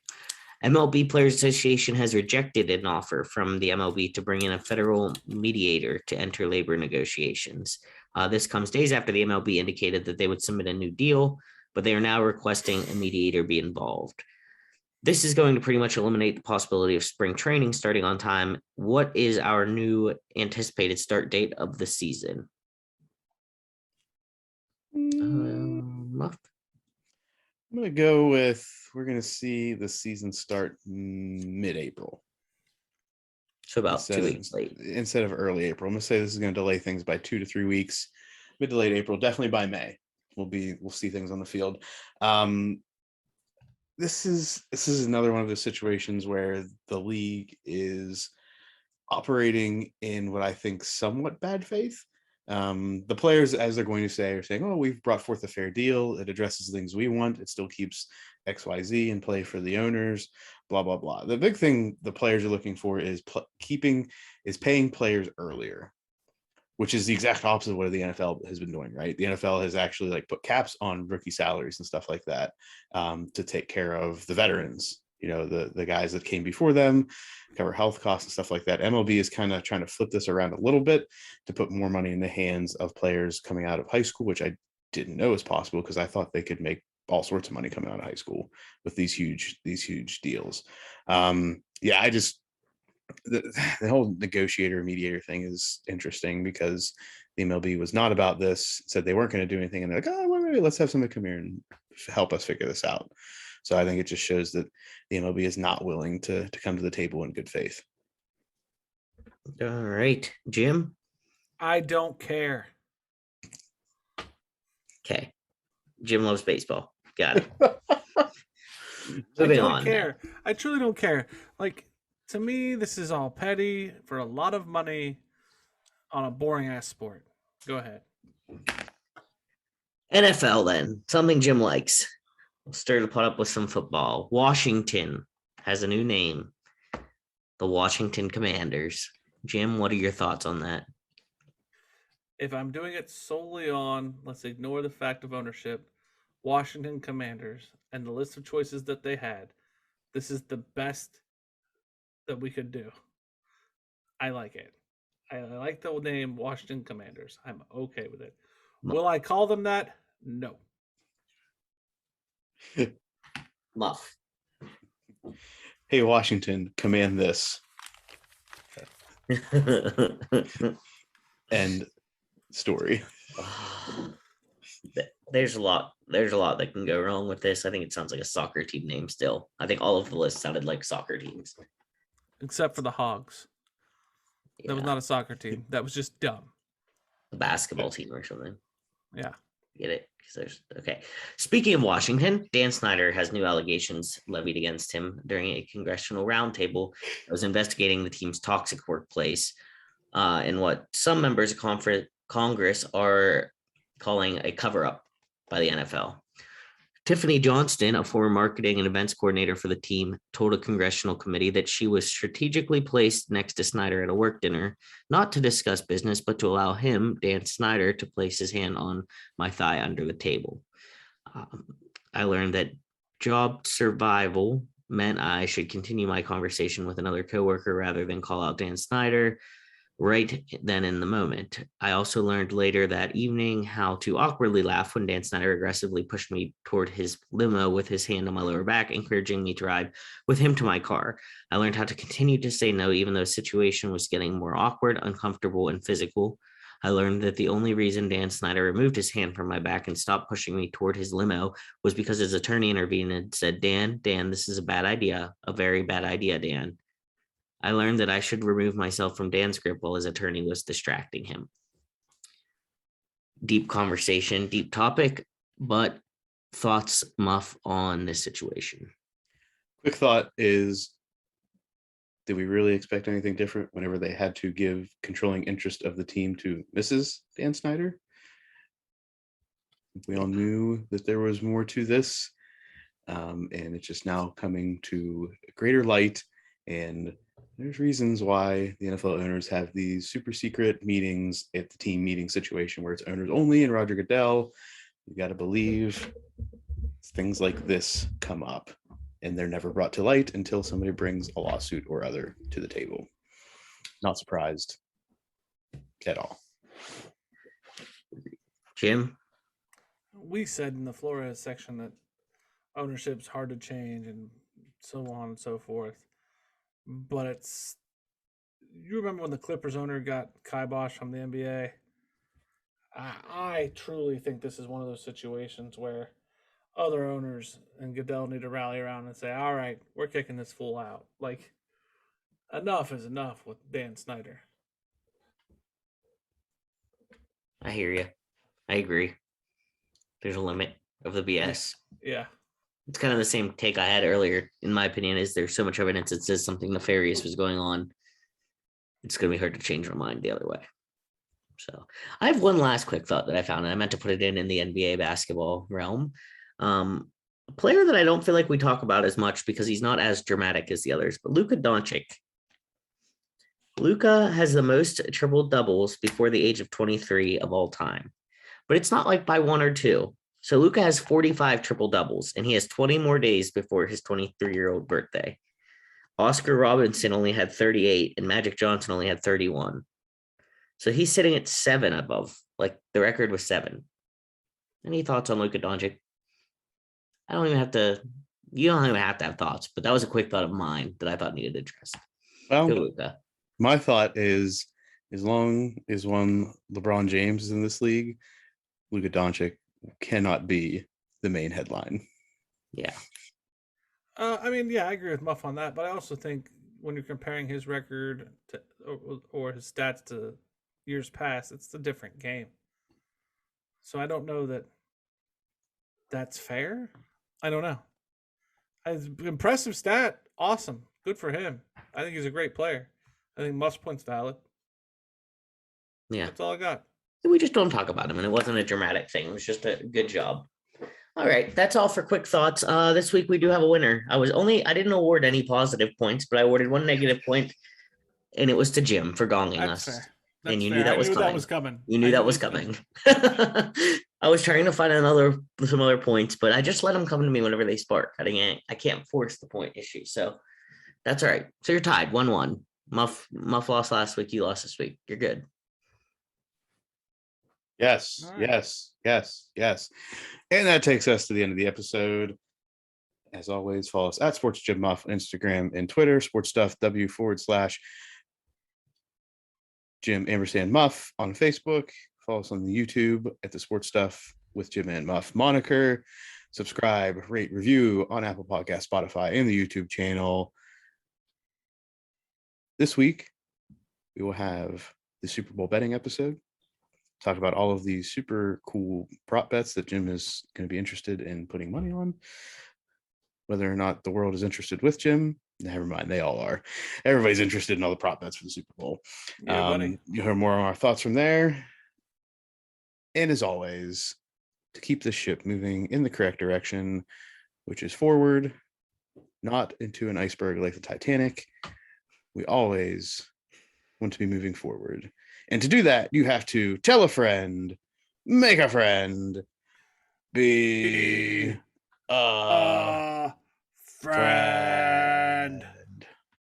Speaker 5: MLB Players Association has rejected an offer from the MLB to bring in a federal mediator to enter labor negotiations. This comes days after the MLB indicated that they would submit a new deal, but they are now requesting a mediator be involved. This is going to pretty much eliminate the possibility of spring training starting on time. What is our new anticipated start date of the season? Muff?
Speaker 3: I'm going to go with, we're going to see the season start mid-April.
Speaker 5: So about 2 weeks late.
Speaker 3: Instead of early April. I'm going to say this is going to delay things by 2 to 3 weeks. Mid to late April, definitely by May. We'll see things on the field. This is another one of those situations where the league is operating in what I think somewhat bad faith. The players, as they're going to say, are saying, oh, we've brought forth a fair deal. It addresses things we want. It still keeps XYZ in play for the owners, blah, blah, blah. The big thing the players are looking for is paying players earlier, which is the exact opposite of what the NFL has been doing, right? The NFL has actually put caps on rookie salaries and stuff like that to take care of the veterans, the guys that came before them, cover health costs and stuff like that. MLB is kind of trying to flip this around a little bit to put more money in the hands of players coming out of high school, which I didn't know was possible because I thought they could make all sorts of money coming out of high school with these huge deals. The whole negotiator mediator thing is interesting because the MLB was not about this, said they weren't going to do anything, and they're like, oh, well, maybe let's have somebody come here and help us figure this out. So I think it just shows that the MLB is not willing to come to the table in good faith.
Speaker 5: All right, Jim?
Speaker 4: I don't care.
Speaker 5: Okay. Jim loves baseball. Got it. Moving on.
Speaker 4: Care. I truly don't care. To me, this is all petty for a lot of money on a boring ass sport. Go ahead.
Speaker 5: NFL then. Something Jim likes. We'll start to put up with some football. Washington has a new name. The Washington Commanders. Jim, what are your thoughts on that?
Speaker 4: If I'm doing it solely on, let's ignore the fact of ownership, Washington Commanders and the list of choices that they had, this is the best that we could do. I like it. I like the name Washington Commanders. I'm okay with it. Will I call them that? No.
Speaker 5: Muff.
Speaker 3: Hey, Washington, command this. End story.
Speaker 5: There's a lot that can go wrong with this. I think it sounds like a soccer team name still. I think all of the lists sounded like soccer teams.
Speaker 4: Except for the Hogs. Yeah. That was not a soccer team. That was just dumb.
Speaker 5: A basketball team or something.
Speaker 4: Yeah.
Speaker 5: Get it? Okay. Speaking of Washington, Dan Snyder has new allegations levied against him during a congressional roundtable that was investigating the team's toxic workplace and what some members of Congress are calling a cover-up by the NFL. Tiffany Johnston, a former marketing and events coordinator for the team, told a congressional committee that she was strategically placed next to Snyder at a work dinner, not to discuss business, but to allow him, Dan Snyder, to place his hand on my thigh under the table. I learned that job survival meant I should continue my conversation with another coworker rather than call out Dan Snyder right then in the moment. I also learned later that evening how to awkwardly laugh when Dan Snyder aggressively pushed me toward his limo with his hand on my lower back, encouraging me to ride with him to my car. I learned how to continue to say no, even though the situation was getting more awkward, uncomfortable, and physical. I learned that the only reason Dan Snyder removed his hand from my back and stopped pushing me toward his limo was because his attorney intervened and said, Dan, this is a bad idea, a very bad idea, Dan. I learned that I should remove myself from Dan's grip while his attorney was distracting him. Deep conversation, deep topic, but thoughts, Muff, on this situation?
Speaker 3: Quick thought is, did we really expect anything different whenever they had to give controlling interest of the team to Mrs. Dan Snyder? We all knew that there was more to this, and it's just now coming to greater light, and there's reasons why the NFL owners have these super secret meetings at the team meeting situation where it's owners only and Roger Goodell. You got to believe things like this come up, and they're never brought to light until somebody brings a lawsuit or other to the table. Not surprised at all.
Speaker 5: Jim?
Speaker 4: We said in the Flores section that ownership's hard to change and so on and so forth. But you remember when the Clippers owner got kiboshed from the NBA? I truly think this is one of those situations where other owners and Goodell need to rally around and say, all right, we're kicking this fool out. Like, enough is enough with Dan Snyder.
Speaker 5: I hear you. I agree. There's a limit of the BS.
Speaker 4: Yeah.
Speaker 5: It's kind of the same take I had earlier. In my opinion, is there's so much evidence that says something nefarious was going on. It's going to be hard to change my mind the other way. So I have one last quick thought that I found, and I meant to put it in the NBA basketball realm. A player that I don't feel like we talk about as much because he's not as dramatic as the others, but Luka Doncic. Luka has the most triple doubles before the age of 23 of all time, but it's not like by one or two. So Luka has 45 triple doubles, and he has 20 more days before his 23-year-old birthday. Oscar Robinson only had 38, and Magic Johnson only had 31. So he's sitting at 7 above. Like, the record was 7. Any thoughts on Luka Doncic? You don't even have to have thoughts, but that was a quick thought of mine that I thought needed addressed.
Speaker 3: Well,
Speaker 5: Go, Luka.
Speaker 3: My thought is, as long as one LeBron James is in this league, Luka Doncic cannot be the main headline.
Speaker 5: Yeah.
Speaker 4: I agree with Muff on that, but I also think when you're comparing his record to, or his stats to years past, it's a different game. So I don't know that that's fair. I don't know. Impressive stat. Awesome. Good for him. I think he's a great player. I think Muff's point's valid.
Speaker 5: Yeah.
Speaker 4: That's all I got.
Speaker 5: We just don't talk about him, and it wasn't a dramatic thing. It was just a good job. All right, that's all for quick thoughts. This week we do have a winner. I didn't award any positive points, but I awarded one negative point, and it was to Jim for gonging
Speaker 4: That's
Speaker 5: us.
Speaker 4: fair.
Speaker 5: And you
Speaker 4: fair.
Speaker 5: knew that
Speaker 4: I
Speaker 5: was
Speaker 4: knew
Speaker 5: coming.
Speaker 4: that was coming.
Speaker 5: You knew that was coming. I was trying to find some other points, but I just let them come to me whenever they spark. I can't force the point issue, so that's all right. So you're tied, 1-1. Muff lost last week. You lost this week. You're good.
Speaker 3: Yes,
Speaker 4: right.
Speaker 3: yes. And that takes us to the end of the episode. As always, follow us at Sports Jim Muff on Instagram and Twitter, sportstuffw/Jim _Muff on Facebook. Follow us on the YouTube at the Sports Stuff with Jim and Muff moniker. Subscribe, rate, review on Apple Podcasts, Spotify, and the YouTube channel. This week, we will have the Super Bowl betting episode. Talk about all of these super cool prop bets that Jim is going to be interested in putting money on. Whether or not the world is interested with Jim, never mind, they all are. Everybody's interested in all the prop bets for the Super Bowl.
Speaker 4: Yeah, buddy.
Speaker 3: You hear more of our thoughts from there. And as always, to keep the ship moving in the correct direction, which is forward, not into an iceberg like the Titanic, we always want to be moving forward. And to do that, you have to tell a friend, make a friend, be a
Speaker 4: friend.